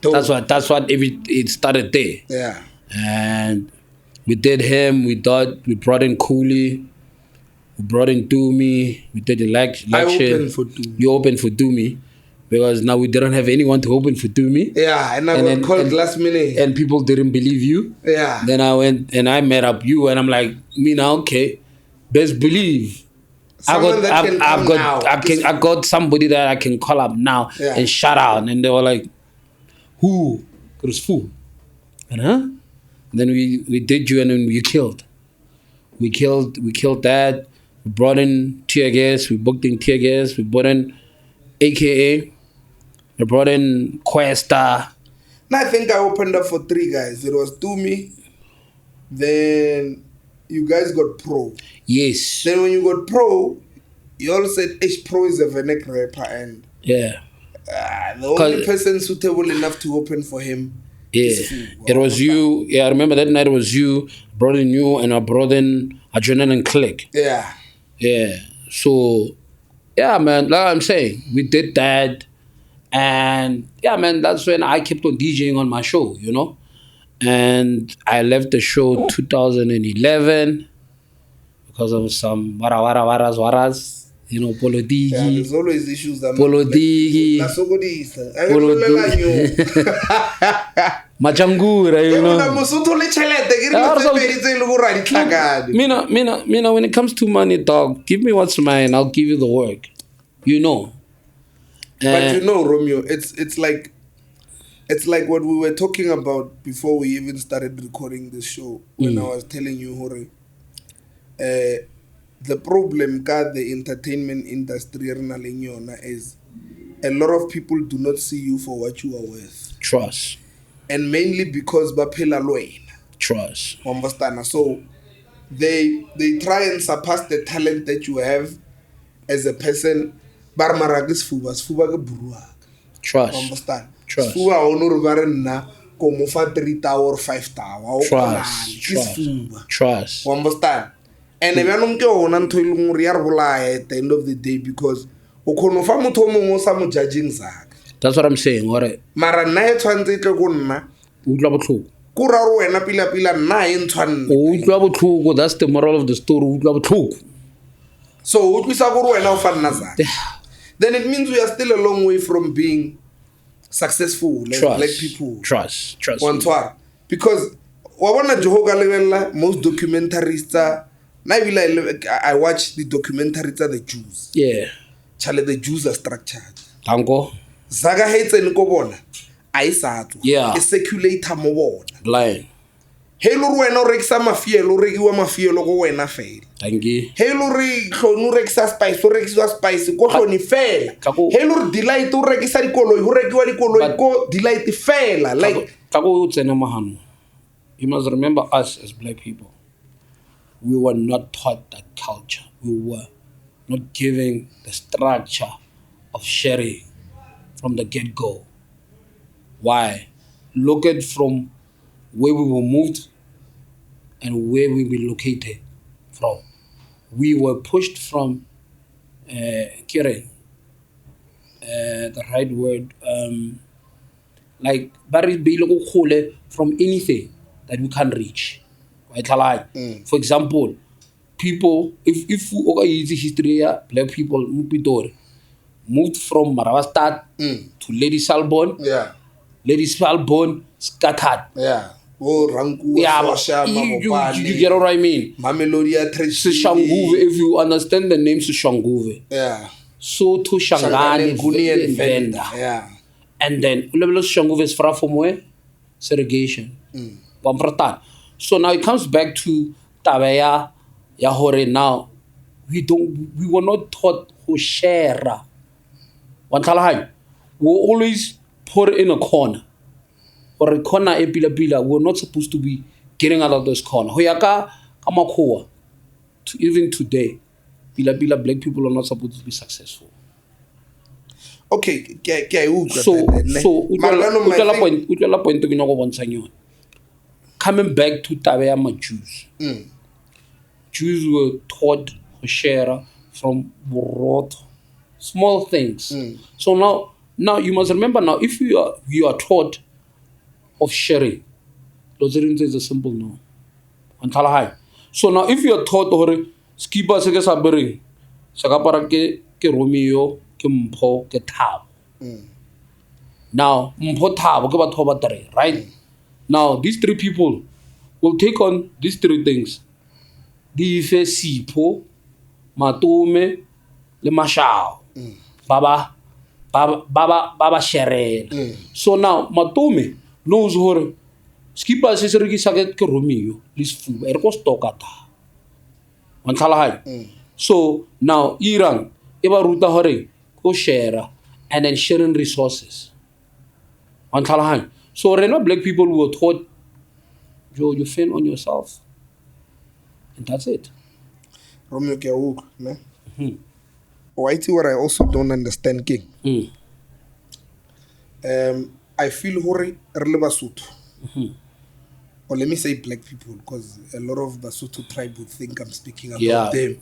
That's what it started there. Yeah. And we did him, we brought in Cooley, we brought in Doomy, we did election. I opened for Doomy. You opened for Doomy because now we didn't have anyone to open for Doomy. Yeah, and I got called last minute. And people didn't believe you. Yeah. Then I went and I met up you and I'm like, me now, okay, best believe. I got somebody that I can call up now and shout out. And they were like, who? Because fool. And then we did you and then we killed. We killed that. We brought in tear gas. We booked in tear gas. We brought in AKA. We brought in Questa. Now I think I opened up for 3 guys. It was Doomy. Then you guys got Pro. Yes. Then when you got Pro, you all said H Pro is a Venek rapper and yeah. The only person suitable enough to open for him. Yeah, it was you. Yeah, I remember that night it was you, brought in you, and I brought in Adrenaline and Click. Yeah. Yeah. So, yeah, man, like I'm saying, we did that. And, yeah, man, that's when I kept on DJing on my show, and I left the show 2011 because of some waras, you know, Yeah, politiki. there's always issues that Politiki. nasokodisa angekulela Machangura, you una know. mosotho le tšhelete ke Yeah, dilo tse so- pedi tse e le gore a di tlhakane. Mina, when it comes to money, dog, give me what's mine, I'll give you the work. You know. But you know, Romeo, it's like what we were talking about before we even started recording this show. When I was telling you, Hore, the problem ka the entertainment industry is a lot of people do not see you for what you are worth, Trust. and mainly because baphela lwena. Trust. Understand? So they try and surpass the talent that you have as a person. Bar mara ke sefuba ke buruwa. Trust. Understand? Trust. Sefuba ha o no re ba re nna ko mo fa 3 tower or 5 tower. Trust. Understand? And bjanong ke ona ntho e leng gore ya re bolaya at the end of the day, because o kgona fa motho o mongwe o sa mo judging zaka. That's what I'm saying. What? Mara nna e tshwantse e tle go nna Utlwa botlhoko. ko ra re wena pila nna e ntshwanne. Utlwa botlhoko. That's the moral of the story. Utlwa botlhoko. So o tlisa gore wena o fa nna zaka. Then it means we are still a long way from being successful as black people. Trust. Because wa bona Jeho ka lebella most documentaries I watch the documentaries of the Jews. Yeah. Chale, the Jews are structured. Tango. Zaga hates and ko bona a isatu. Yeah. E circulator mo bona. Blind. Helo wena o rekisa mafielo o rekiwa mafielo go wena fela. Thank you. Helo re hlonu rekisa spice o rekisa spice ko hloni fela. Helo re delight o rekisa dikoloi ho rekiwa dikoloi ko delight fela. Like Kako tsena mahano. You must remember us as black people. We were not taught that culture. We were not given the structure of sharing from the get-go. Why? Look at from where we were moved and where we were located from. We were pushed from the right word, like from anything that we can't reach. For example, people, if you history, black people in Pretoria moved from Maravastad to Lady Salbon. yeah. Lady Salbon scattered. Yeah. Oh, Ranku, Yeah, Sosha, you get what I mean? Mamelodi, Soshanguve, if you understand the name Soshanguve. Yeah. So to Shangani, Guni and Venda. Yeah. And then Ulebelo Soshanguve is far from where? Segregation. So now it comes back to Tabaya Yahore now. We were not taught to share. We always put in a corner. Or a corner e pila. We're not supposed to be getting out of this corner. Hoyaka Kamakoa. Even today, black people are not supposed to be successful. Okay, So utla point to go bontshang yone. Coming back to Tabea Jews. Jews were taught to share from broad, small things. So now you must remember now, if you are taught of sharing, Lozerin is a simple no. So now if you are taught or skipa se ke sabering, sakapara ke Romeo, ke Mpho, ke Thabo. Now Mpho Thabo ke batho ba tare, right? Now these three people will take on these three things. Dife Sipho, Matome, le Mashao. Baba Sherel. So now Matome knows her. Skipper says ke Romeo, this food, it was tokata. So now Iran, Eba Ruta Hore, go share and then sharing resources. So Rena black people were taught you fend on yourself. And that's it. Romeo Kiauk, ne? Whitey, what I also don't understand, King. I feel hori re Basotho. Or let me say black people, because a lot of Basotho tribe would think I'm speaking about them.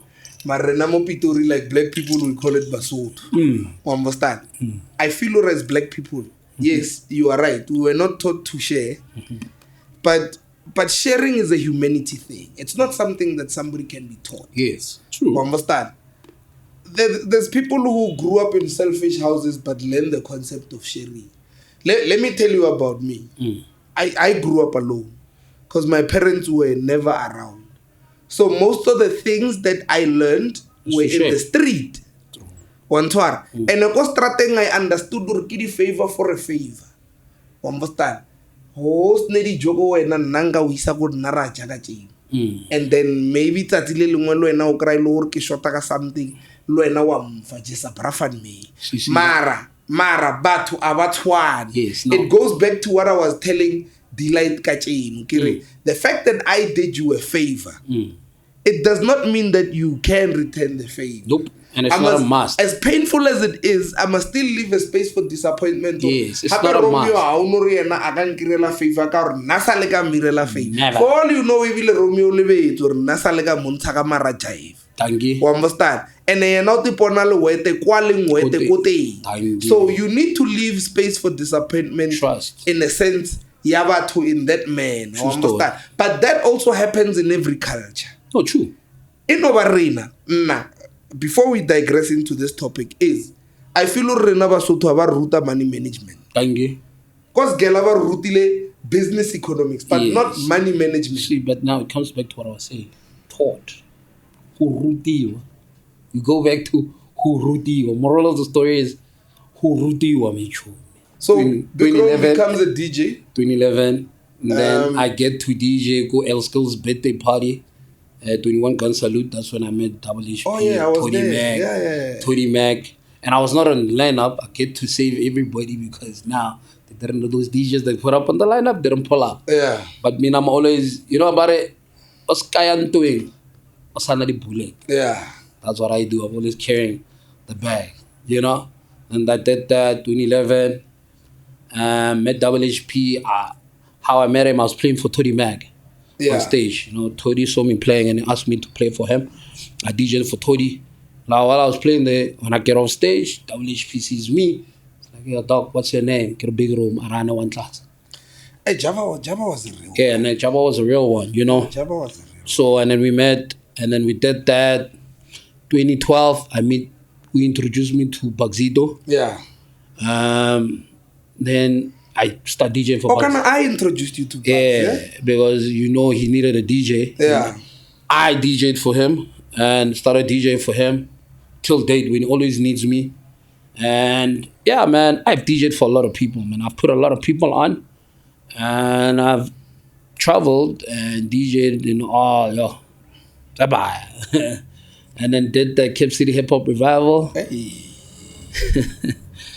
Marena mo Pitori, like black people will call it Basotho. Understand? I feel as black people, yes, you are right. We were not taught to share. but sharing is a humanity thing. It's not something that somebody can be taught. Yes, You true. understand? There's people who grew up in selfish houses but learn the concept of sharing. Let me tell you about me. I grew up alone because my parents were never around. So most of the things that I learned were in the street. Wantwara. And ko strateng I understood gore ke di favor for a favor. You understand? Host ne di jogo wena nanga o isa go nna ra ja ka tšeng. And then maybe tsatsi le lengwe le wena o kry le gore ke shota ka something le wena wa mfa just a brafan me. Mara batho a ba tshwane. Yes, no. It goes back to what I was telling Delight Kachenu. The fact that I did you a favor, it does not mean that you can return the favor. Nope. And it's not a must. As painful as it is, I must still leave a space for disappointment. Yes, it's not a must. Never. For all you know, even Romeo Lebe or Nasalega Montaga Marajaiv. Thank you. You understand? And they are not the ponal wete, qualing wete, kote. So you need to leave space for disappointment. Trust. In a sense, Yabatu in that man. You understand? Story. But that also happens in every culture. Oh, true. In Obarina, before we digress into this topic, is I feel Rena Basotho aba ruta money management. Thank you. Because Gelava rutile business economics, but Yes. not money management. See, but now it comes back to what I was saying. Taught. Who root you? You go back to who root you. Moral of the story is who root you, I mean, So Big Ron becomes a DJ. 2011. Then I get to DJ, go L Skills birthday party. 21 Gun Salute, that's when I met Double HP, Oh yeah, I was Tony there. Mac, Yeah. Tony Mac. And I was not on the lineup. I get to save everybody because now they didn't know those DJs that put up on the lineup, they didn't pull up. Yeah. But me, I'm always, you know about it, Oscar doing, Osana the bullet. Yeah. That's what I do. I'm always carrying the bag, you know? And I did that 2011. Met Double HP. How I met him, I was playing for Tony Mac on stage. You know, Tony saw me playing and he asked me to play for him. I DJed for Tony. Now, while I was playing there, when I get on stage, Double HP sees me. It's like, "Yo, dog, what's your name?" Get a big room. I ran one class. Hey, Java was a real one. Yeah, and then Jabba was a real one, you know? Java was a real one. So, and then we met, and then we did that. 2012, we introduced me to Bagzito. Yeah. Then I started DJing for How can I introduced you to Bugs? Yeah, because you know he needed a DJ. Yeah. I DJed for him and started DJing for him till date when he always needs me. And yeah, man, I've DJed for a lot of people, man. I've put a lot of people on and I've traveled and DJed in all, bye-bye. And then did the Cape City Hip Hop Revival. Hey.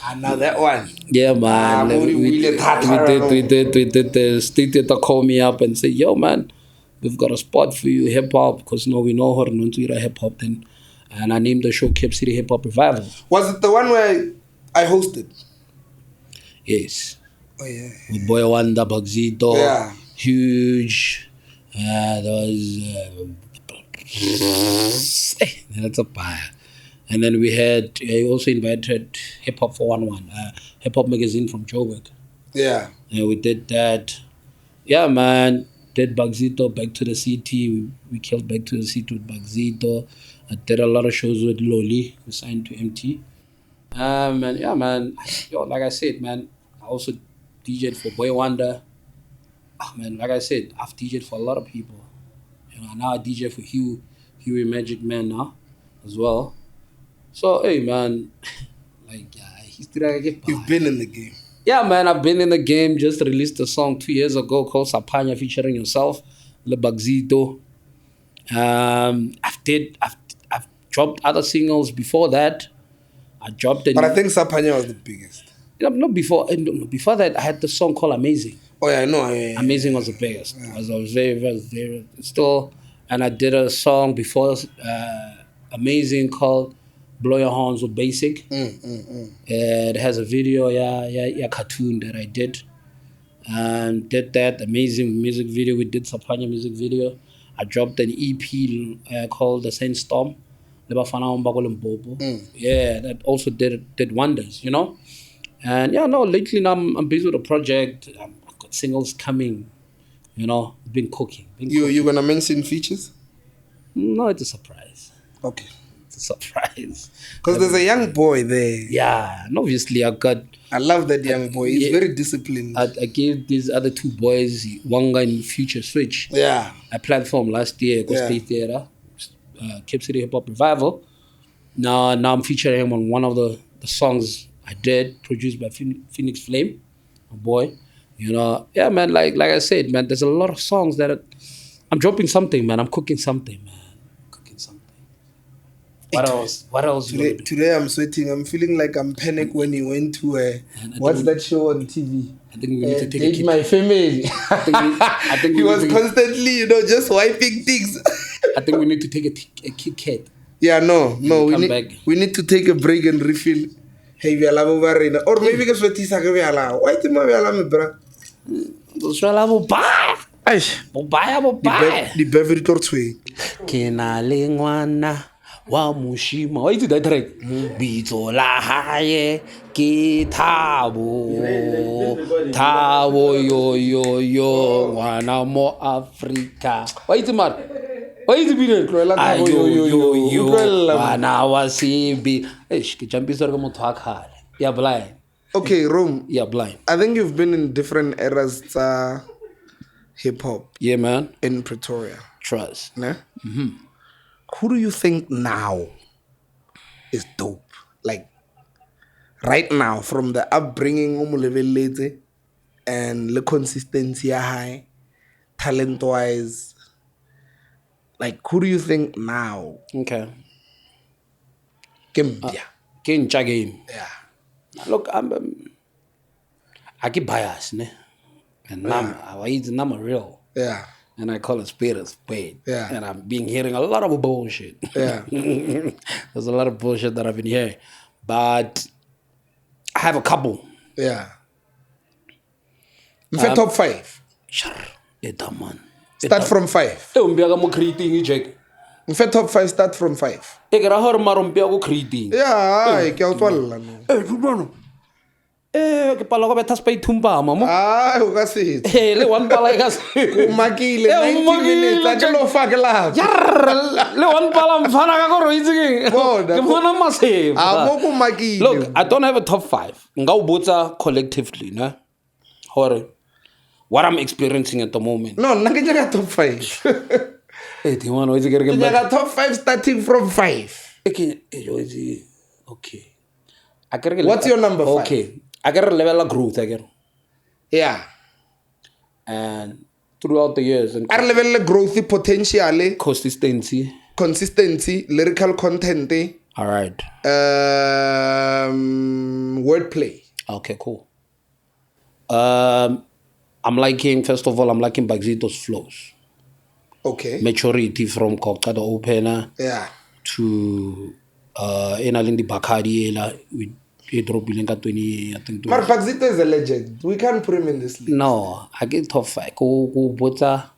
I know that one. Yeah, man. We did the state theater call me up and say, "Yo, man, we've got a spot for you, hip hop, because we know her and to hip hop." Then, and I named the show Cape City Hip Hop Revival. Was it the one where I hosted? Yes. Oh yeah. With Boy Wanda, Bagzito, Yeah. Huge. There was that's a fire. And then we had, I also invited Hip Hop 411, Hip Hop magazine from Joburg. Yeah. And we did that. Yeah, man. Did Bagzito back to the city. We killed back to the city with Bagzito. I did a lot of shows with Loli. We signed to MT. And yeah, man. Like I said, man, I also DJed for Boy Wonder. Man, like I said, I've DJed for a lot of people. You know, now I DJ for Huey Magic Man now as well. So, hey, man, You've been in the game. Yeah, man, I've been in the game. Just released a song 2 years ago called Sapanya featuring yourself, Le Bagzito. I've dropped other singles before that. I dropped But I think Sapanya was the biggest. No, before that, I had the song called Amazing. Oh yeah, I know. Amazing was the biggest. I was very, very, very still, and I did a song before Amazing called Blow Your Horns with Basic. It has a video, cartoon that I did. And did that amazing music video. We did Sapanya music video. I dropped an EP called The Sandstorm. Yeah, that also did wonders, you know. And yeah, no, lately now I'm busy with a project. I've got singles coming You know, been cooking. You gonna mention features? No, it's a surprise. Okay. It's a surprise. Because there's a young boy there. Yeah, and obviously I got. I love that young boy. He's very disciplined. I gave these other two boys Wanga and Future Switch. Yeah. I played for him last year at State Theatre, Cape City Hip Hop Revival. Now I'm featuring him on one of the songs I did, produced by Phoenix Flame, my boy. You know, yeah, man. Like I said, man. There's a lot of songs that I'm dropping something, man. I'm cooking something, man. Cooking something. What else? What else? Today I'm sweating. I'm feeling like I'm panicked when he went to what's that show on TV? I think we need to take Date My Family. I think he was constantly, just wiping things. I think we need to take a Kit Kat. Yeah, no. We need to take a break and refill. Hey, we are over or maybe because we are why do we are bro? The Beverly Tortway. Kena lengwana wa mushima. Why did that track? Bitso la haye ke Thabo. Thabo yo wana mo Africa. Why is it mad? Why is it been? Yo wana wa sibi. Eish ke champisa ka motho akale. Yeah, blind. Okay, Rome. Yeah, blind. I think you've been in different eras hip hop. Yeah, man. In Pretoria. Trust. Nah? Mm-hmm. Who do you think now is dope? Like, right now, from the upbringing and the consistency high, talent-wise, like, who do you think now? Okay. Game. Yeah. Look, I get biased, ne? And I'm a real. Yeah. And I call it spade a spade. Yeah. And I'm being hearing a lot of bullshit. Yeah. There's a lot of bullshit that I've been hearing. But I have a couple. Yeah. In fact, top 5. Sure. Man. Start from 5. In fact, top 5 start from 5. Yeah, I can't tell. Ke pala go betha spade thumpa mamo. Ah, o ka se. Le one pala ka se. O makile 90 minutes a ke lo fa ke la. Le one pala mfana ka go roitse ke. Ke mona maseva. Ah, mo ko makile. Look, I don't have a top 5. Nga o botsa collectively, ne? Hore what I'm experiencing at the moment. No, nna ke nyaka top 5. Eh, di wana o itse ke re ke. Ke nyaka top 5 starting from 5. Okay. What's your number 5? Okay. I get a level of growth again. Yeah. And throughout the years. And I level of growth potentially. Consistency, lyrical content. All right. Wordplay. Okay, cool. I'm liking Bagzito's flows. Okay. Maturity from Kokka the opener. Yeah. To Enalindi Bakari with Edrobilinga 20, I think. But Bagzito is a legend. We can't put him in this league. No, I get top 5. Go bota.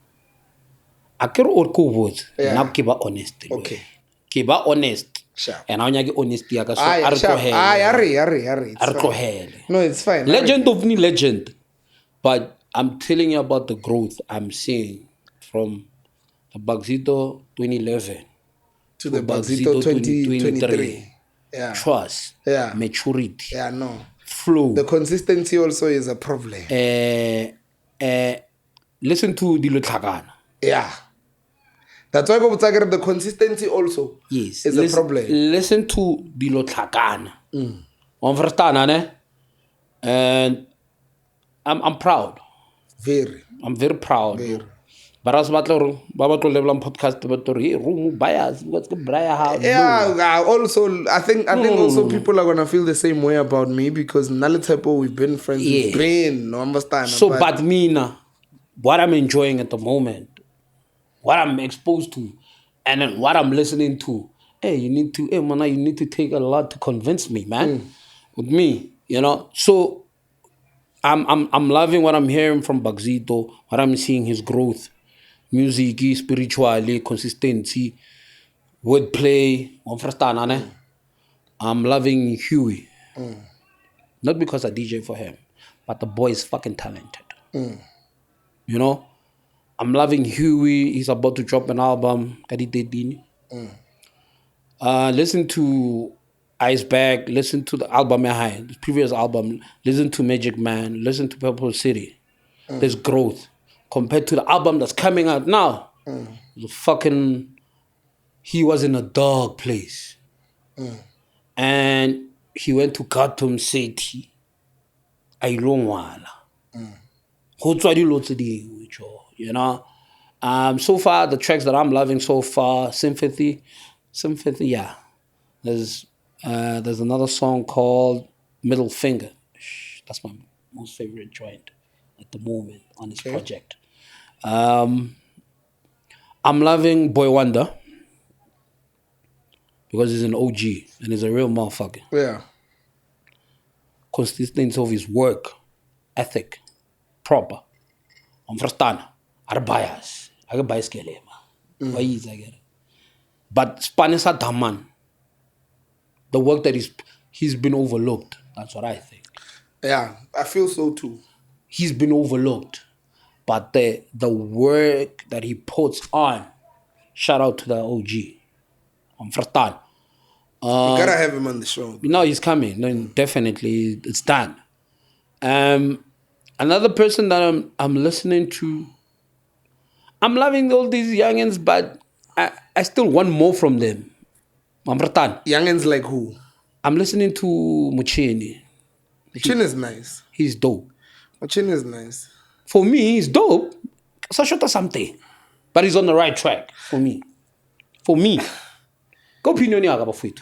I can't all go vote. Now keep honest. Okay. Keep honest. Sure. And now you honesty. No, it's fine. Legend of me legend. But I'm telling you about the growth I'm seeing from the Bagzito 2011 to the Bagzito 2023. Yeah. Trust. Yeah. Maturity. Yeah, no. Flow. The consistency also is a problem. Listen to Dilo Tlhakana. Yeah. That's why the consistency also is a problem. Listen to Dilo Tlhakana. Ne? And I'm proud. I'm very proud. Very. But as Baba to level on podcast, room bias. What's the Brian? Yeah. Also, I think also people are gonna feel the same way about me because Nalitepo we've been friends. We've been, no understand. So, but me now, what I'm enjoying at the moment, what I'm exposed to, and then what I'm listening to. You need to take a lot to convince me, man. With me, So, I'm loving what I'm hearing from Bagzito. What I'm seeing his growth. Music, spiritually, consistency, wordplay. I'm loving Huey. Not because I DJ for him, but the boy is fucking talented. I'm loving Huey. He's about to drop an album. Listen to Iceberg. Listen to the album High, the previous album. Listen to Magic Man. Listen to Purple City. There's growth compared to the album that's coming out now. He was in a dark place, and he went to Khartoum City. I don't wanna. You know. So far, the tracks that I'm loving so far, Sympathy, yeah. There's another song called Middle Finger. That's my most favorite joint at the moment on this project. I'm loving Boy Wonder because he's an OG and he's a real motherfucker. Yeah. Consistency of his work, ethic, proper. Verstaan. Are bias. I get bias kele ma. Why is I get it? But Spanisa Daman, the work that he's been overlooked. That's what I think. Yeah, I feel so too. He's been overlooked. But the work that he puts on, shout out to the OG. Verstaan. You gotta have him on the show. No, he's coming. No, definitely, it's done. Another person that I'm listening to, I'm loving all these youngins, but I still want more from them. Youngins like who? I'm listening to Muchini. Muchini is nice. He's dope. Muchini is nice. For me, he's dope. Sashota something. But he's on the right track for me. For me. Go opinion ya about it.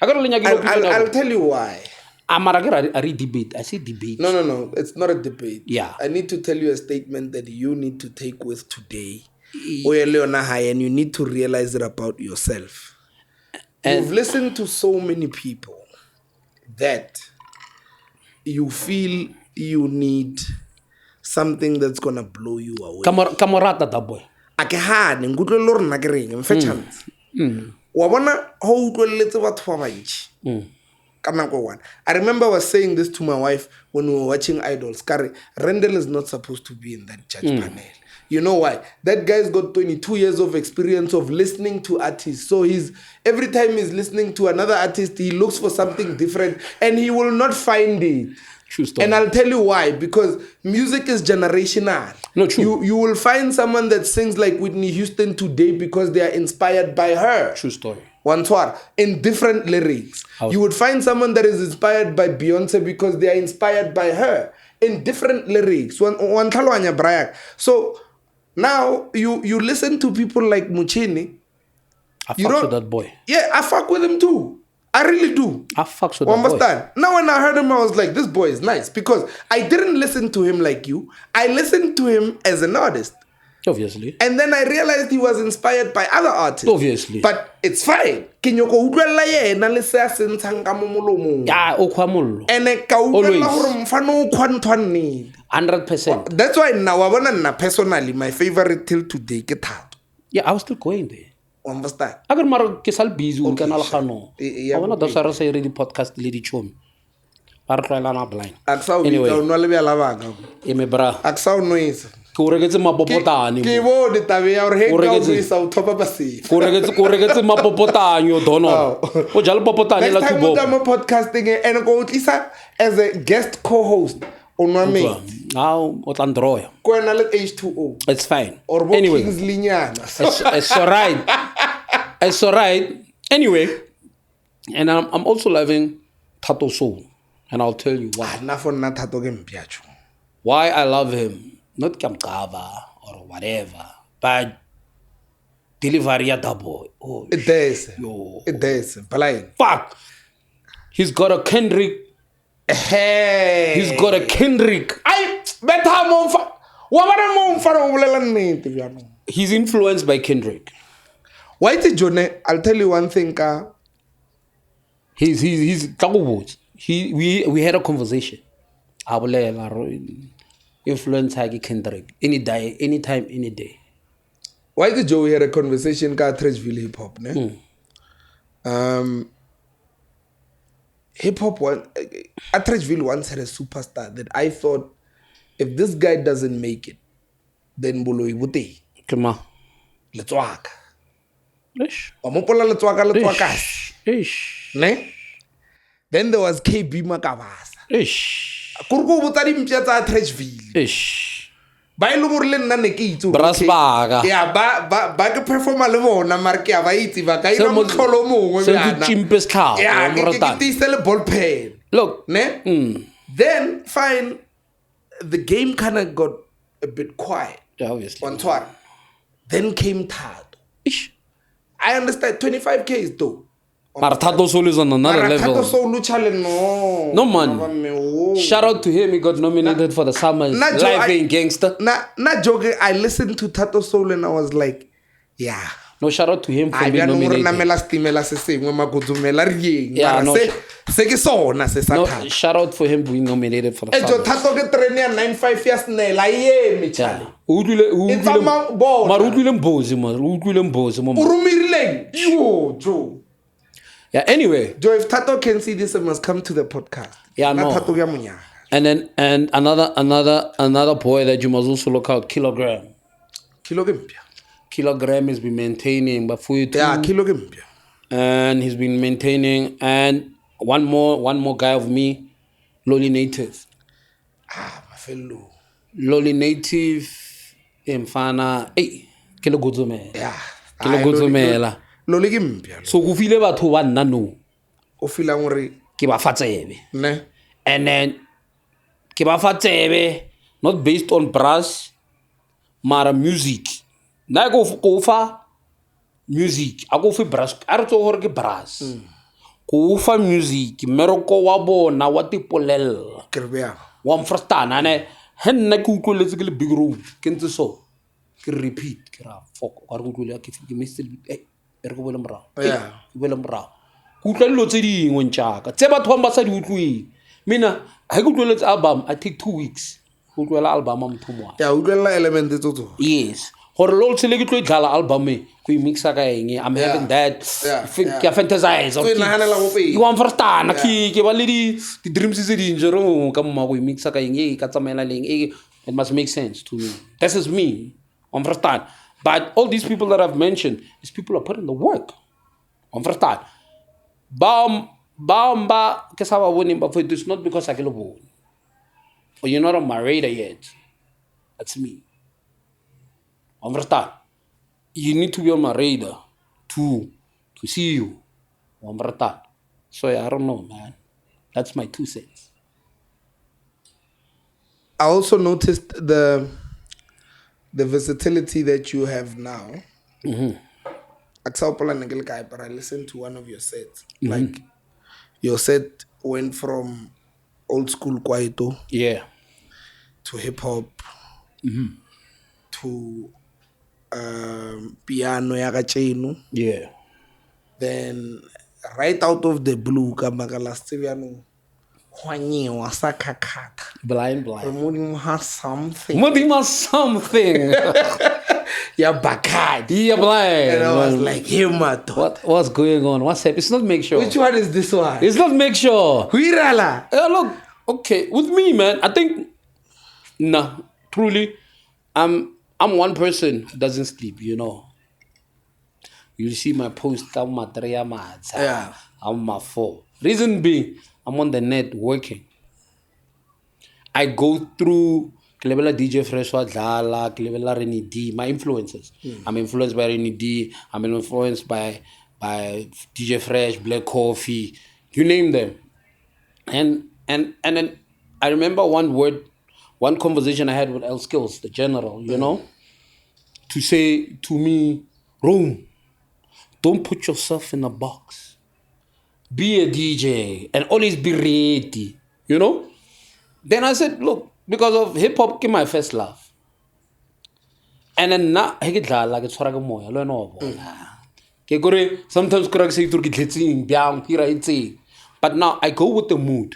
I'll tell you why. I read debate. I say debate. No. It's not a debate. Yeah. I need to tell you a statement that you need to take with today. And you need to realize it about yourself. You've listened to so many people that you feel you need something that's gonna blow you away. Kamarata da boy. Akehane ngutlwe rona ke reng mfe chance. Wa bona ho utlweletse batho ba bantshi. I remember I was saying this to my wife when we were watching Idols. Kare, Rendell is not supposed to be in that judge panel. You know why? That guy's got 22 years of experience of listening to artists. So every time he's listening to another artist, he looks for something different and he will not find it. True story. And I'll tell you why. Because music is generational. No, true. You will find someone that sings like Whitney Houston today because they are inspired by her. True story. In different lyrics. You would find someone that is inspired by Beyonce because they are inspired by her in different lyrics. So now you listen to people like Muchini. I fuck with that boy. Yeah, I fuck with him too. I really do. I fucks with that boy. Now when I heard him, I was like, this boy is nice. Because I didn't listen to him like you. I listened to him as an artist. Obviously. And then I realized he was inspired by other artists. Obviously. But it's fine. Yeah, always. 100%. That's why now, personally, my favorite till today, yeah, I was still going there. Understand? Agar mara kesal busy un kanal khano. I wanna dasara say ready podcast lady chom. Blind. Anyway. Me bra. Ko regetse mapopotane. Ke bo de tabe ya re ka go isa o thopa basi. Ko regetse mapopotane o dono. O jalo popotane la kubo. Next time I'm podcasting and go tlisa as a guest co-host on my mate. Now o tlandroya. Ko ena le H2O. It's fine. Anyway. It's all right. It's all right. Anyway, and I'm also loving Tato Soul. And I'll tell you why. Why I love him. Not Kamkava or whatever. But delivery at boy. Oh, it does. It does. Fuck. He's got a Kendrick. Hey. He's got a Kendrick. He's influenced by Kendrick. Why did Johnny? I'll tell you one thing. He's we had a conversation. Influence Hagi Kendrick. Any day, anytime, any day. Why did Joey had a conversation ka Trashville hip hop, ne? Hip hop Trashville once had a superstar that I thought if this guy doesn't make it, then boloi bo teng Ke ma. letswaka Eish. wa mopola letswakase Eish. ne then there was KB Makabasa Eish. kore ko botsa dimpša tsa Trashville Eish. ba e leng gore le nna ne ke itse Brass baga. ya ba ke performa le bona mare ke a ba itse ba ka ina motlholo mongwe Se go chimpes car. ya ke tise le ball pen Look. ne then fine the game kind of got a bit quiet Yeah, obviously. on Twitter. Then came Tato. Ish. I understand 25K is though. Mara Tato Soul is on another level. Tato Soul challenge no. No man. Shout out to him. He got nominated for the Summer's Live in Gangster. Not joking. I listened to Tato Soul and I was like, yeah. No, shout out to him for being nominated. Yeah, no. No, shout out for him being nominated for the Summer's. Tato ke train ya 95 years nela ye me chale. Mara utlwile mbozi man. Utlwile mbozi man. Urumirileng. Yo, Joe. Yeah, anyway. Joe, if Tato can see this, I must come to the podcast. Yeah, no. And then another boy that you must also look out, Kilogram. Kilogram has been maintaining, but for you too. Yeah, Kilogram. And he's been maintaining, and one more guy of me, Loli Native. My fellow. Loli Native, Mfana, Kilo Guzumela. Yeah. Kilo Guzumela. Loli Gimpia. So go feel about who one nano. O feel angry. Ke ba fa tsebe. Ne. And then ke ba fa tsebe, not based on brass, mara music. Na go fa music. I go for brass. I don't know how to brass. Go fa music. Meroko wa bona wa tipolel. Kerbea. Wa mfrastana ne. Hen na ke utlweletse ke le big room. Ke ntse so. Ke repeat. Ke ra fok. Wa re utlwela ke message. Re go bolela mra. Yeah. Ke bolela mra. Ku utlwa dilo tse dingwe ntšaka. Tse batho ba sa di utlweng. Mina ha ke utlweletse album I take 2 weeks. Go utlwela album motho mo. Yeah, utlwela element tsotso. Yes. Gore lo tsele ke tlo idlala album e go mixa ka eng I'm having that ke fantasize okay nahanela go pe you want first time ke ba le di dreams tse di njero ka mma go mixa ka eng e ka tsamaela leng it must make sense to me this is me on first time but all these people that I've mentioned these people are putting the work on first time ba ke sa ba bone ba for it's not because I ke lo bone or you're not on my radar yet that's me. Understand? You need to be on my radar to see you. Understand? So yeah, I don't know, man. That's my 2 cents. I also noticed the versatility that you have now. But I listened to one of your sets. Like your set went from old school kwaito, to hip hop, to piano ya kacheno. Then right out of the blue ka makala stiviano hwanyewa sa kakata Blind Modimo has something yeah bakadi yeah blind and I was like hey mato what's going on what's happening it's not make sure which one is this one it's not make sure Huirala look okay with me man I think truly I'm one person who doesn't sleep, you know. You see my post, I'm my 3 months. Yeah. I'm my 4. Reason being, I'm on the net working. I go through Klebela DJ Fresh Wadlala, Klebela Reni D, my influences. I'm influenced by Reni D. I'm influenced by DJ Fresh, Black Coffee, you name them. And then I remember one conversation I had with L Skills, the general, you know, to say to me, Rome, don't put yourself in a box. Be a DJ and always be ready, you know? Then I said, look, because of hip hop, my first love. And then now, I get like it's for moya, learn over. Sometimes correct say to get but now I go with the mood.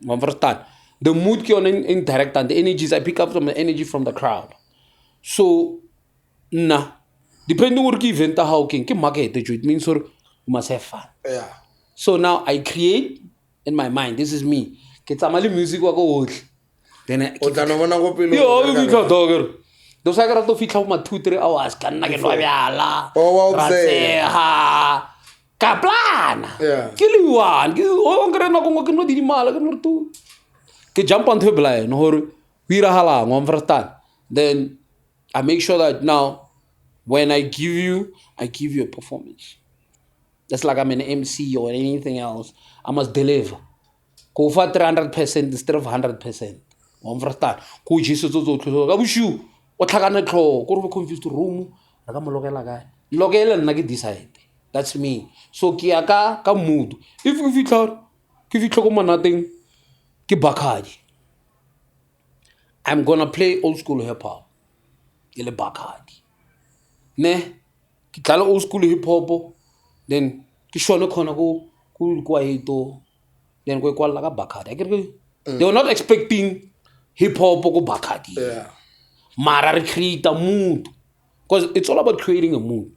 Understand? The mood can interact and the energies I pick up from the energy from the crowd. So depending on what event how can market it means you must have fun. Yeah. So now I create in my mind. This is me. Get some music wa go. Then those I got to fit out my 2-3 hours ka nna ke nwa bjala Oh, ra tseha ka plana Yeah. ke le one ke o ngre na go ke no didimala ke no tu ke jump onto a blind hore we irahalang on verstaan then I make sure that now when I give you a performance. That's like I'm an MC or anything else. I must deliver. Go for 300% instead of 100%. On verstaan go Jesus zo tlo ka bushu o tlhakane tlho go re confused room ra ka mo lokela kae lokela nna ke decide. That's me. So ke ya ka mood. If ke fitla go monateng ke Bacardi. I'm gonna play old school hip hop. Ke le Bacardi. Ne ke tla le old school hip hop then ke shone khona go kwaito then go kwalla ka Bacardi. They were not expecting hip hop go Bacardi. Yeah. Mara re create a mood because it's all about creating a mood.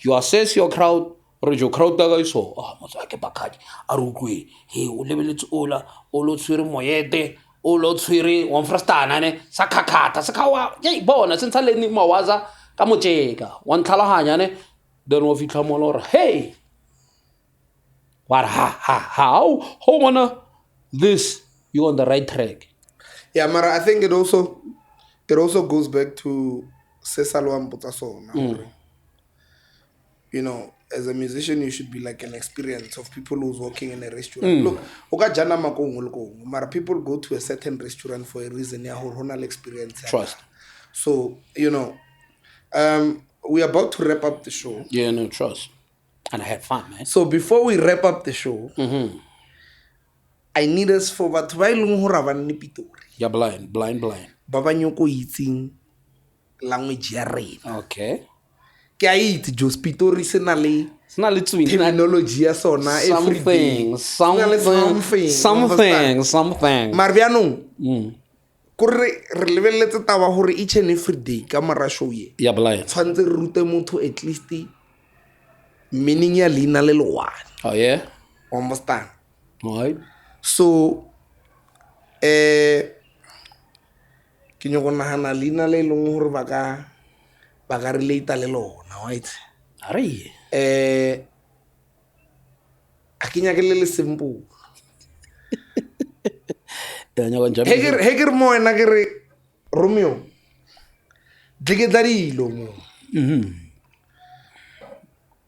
You assess your crowd or your crowd da guys so motho a ke Bacardi a re utlwe he o lebeletse ola o lo tshwere moyete o lo tshwere wa mfrastana ne sa khakhata sa khawa ye bona sentsa le ni mawaza ka motjeka wa ntlhalaganya ne then o fitla mo lora hey what how wanna this you on the right track. Yeah, Mara, I think it also goes back to Sesalwan Potasona. You know, as a musician, you should be like an experience of people who's working in a restaurant. Look, Mara, people go to a certain restaurant for a reason. Yeah, hormonal experience. Trust. So, you know, we're about to wrap up the show. Yeah, no, trust. And I had fun, man. So before we wrap up the show, I need us for batho ba ileng hore ba nne Pitori. Yeah, blind. Ba ba nyoko itseng language ya rena. Okay. Ke a itse Jos Pitori se na le It's not little terminology ya sona everyday. Something. Mara bjanong ko re lebeletse taba hore each and every day ka mara show ye. Yeah, blind. Tshwantse re rute motho at least meaning ya leina le one. Oh, yeah? Understand? All right. So ke nyoko nagana leina le leng hore ba ka relate le lona, right? Are a ke nyake le simple. Yeah, He ke re mo wena ke re Romeo dliketla dilo mo.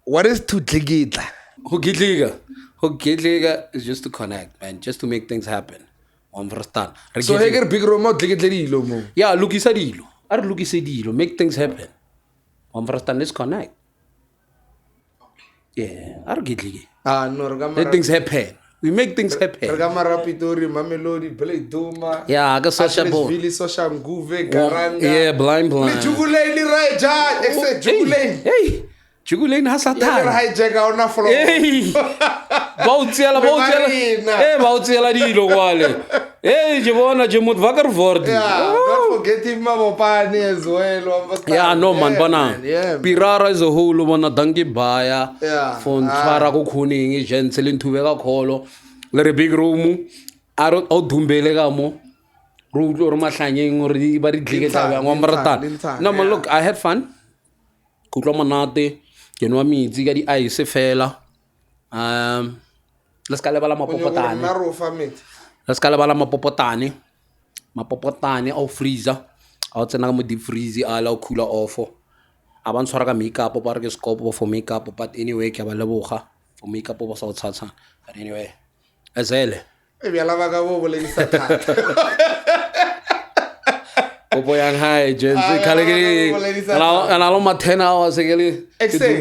What is to dliketla? Hogedliga is just to connect, man, just to make things happen. On verstaan. So he ke re big Romeo dliketla dilo mo. Yeah, lukisa dilo. Are lukisa dilo, make things happen. On verstaan, let's connect. Yeah, are gedlige. No, re ka Let things happen. We make things happen. Re ka mara Pitori, Mamelodi, Bleduma. Yeah, ka social ball. Vili, Social Nguve, Garanga. Yeah, blind. Le Jugulane right ja, except Jugulane. Hey, Jugulane has a Ya ke re time. hijack a ona floor. Hey, bautsiela. Eh, bautsiela dilo kwale. Hey, je bona je moet wakker worden. Yeah, don't forget him Mabopane as well. Yeah, no man, bana. Yeah. Pirara as a whole, bona danki baya. Yeah. For ntshwara go khuning, gents le ntube ka kholo. Le re big room. Aro o dumbele ka mo. Ro utlo re mahlanyeng gore ba di dliketla bang wa mratana. No man, look, I had fun. Kutlo monate. Ke nwa metsi ka di ice fela. Let's ka lebala mapopotane. Let's ka lebala mapopotane au freezer. Au tsena mo deep freeze ala o cooler off. A ba ntshwara ka makeup ba re ke scope for makeup, but anyway ke ba leboga for makeup ba sa tshatsa. But anyway, azele. E bjala ba ka bo boledisa thata. Popo yang hai gents kale ke ana lo ma 10 hours ke le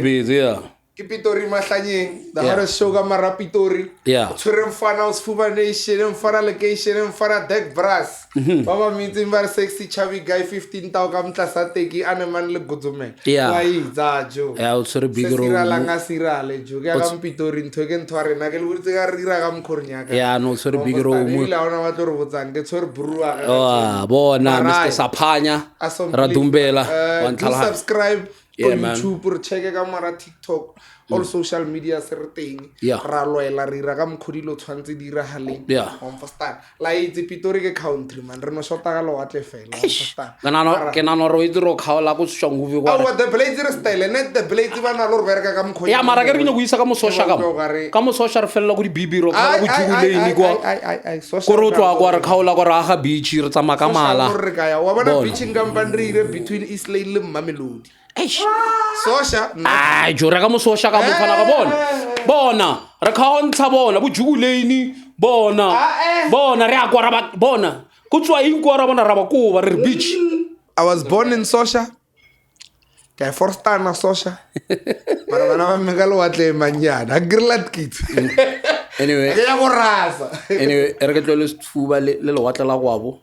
busy yeah. Ke Pitori mahlanyeng, the hardest show ka mara Pitori. Yeah. Tshwere mfana o Sfuba Nation, mfana location, mfana deck brass. Baba meeting bar sexy chubby guy 15,000 ka mtlasa teki ane man le gotsume. Yeah. Wa itsa jo. Yeah, o tsere big room. Sira langa sirale jo. Ke ka Pitori ntho ke ntware na ke le butse ka rira ka mkhornya ka. Yeah, no tsere big room. Ile ona wa tlo re botsang ke tshwere brua. Bona Mr. Sapanya ra dumbela wa do subscribe Yeah, man. YouTube re check ka mara TikTok all social media se re teng Yeah. ra loela re ira ka mkhodilo tshwantse di ira haleng Yeah. understand la itse Pretoria ke country man re no shota ka lowatle fela understand ke nano ro itro khaola go tswa nguvi kwa awa the blades re style net the blades ba na lo re bereka ka mkhodilo ya mara ke re go isa ka mo social ka mo social fela go di bibiro khala go juguleni kwa ko ro tswa kwa re khaola kwa ra ga beach re tsama ka mala re ka ya wa bona beaching company re ire between East Lane le Mamelodi social ai jo re ka mo social ka mo fana ka bona re khaontsha bona bo juguleni bona re akwa ra bona go tswa eng kwa ra bona ra ba ko ba re beach. I was born in Sosha. Okay, first time na Sosha. Mara bana ba megalo wa tle manyana. Agrilat kit. Anyway. Ya go rasa. Anyway, re ke tlole sfuba le le watla la gwabo.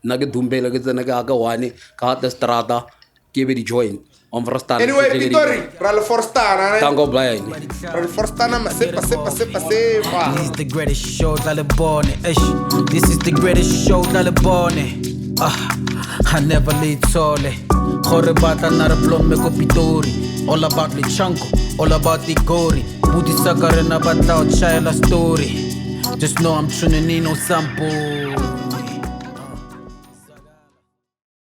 Nna ke dumbela ke tsena ka one ka the strata ke be di join. On first time. Anyway, Pretoria, ra le first time. Tango blind. Ra le first time ma sepa. This is the greatest show that I born it. This is the greatest show that I born it. I never leave tall. Gore batla na re blom me ko Pretoria. All about the chanko, all about the gory. Buti sakare na batla o chaya la story. Just know I'm tuning in on sample.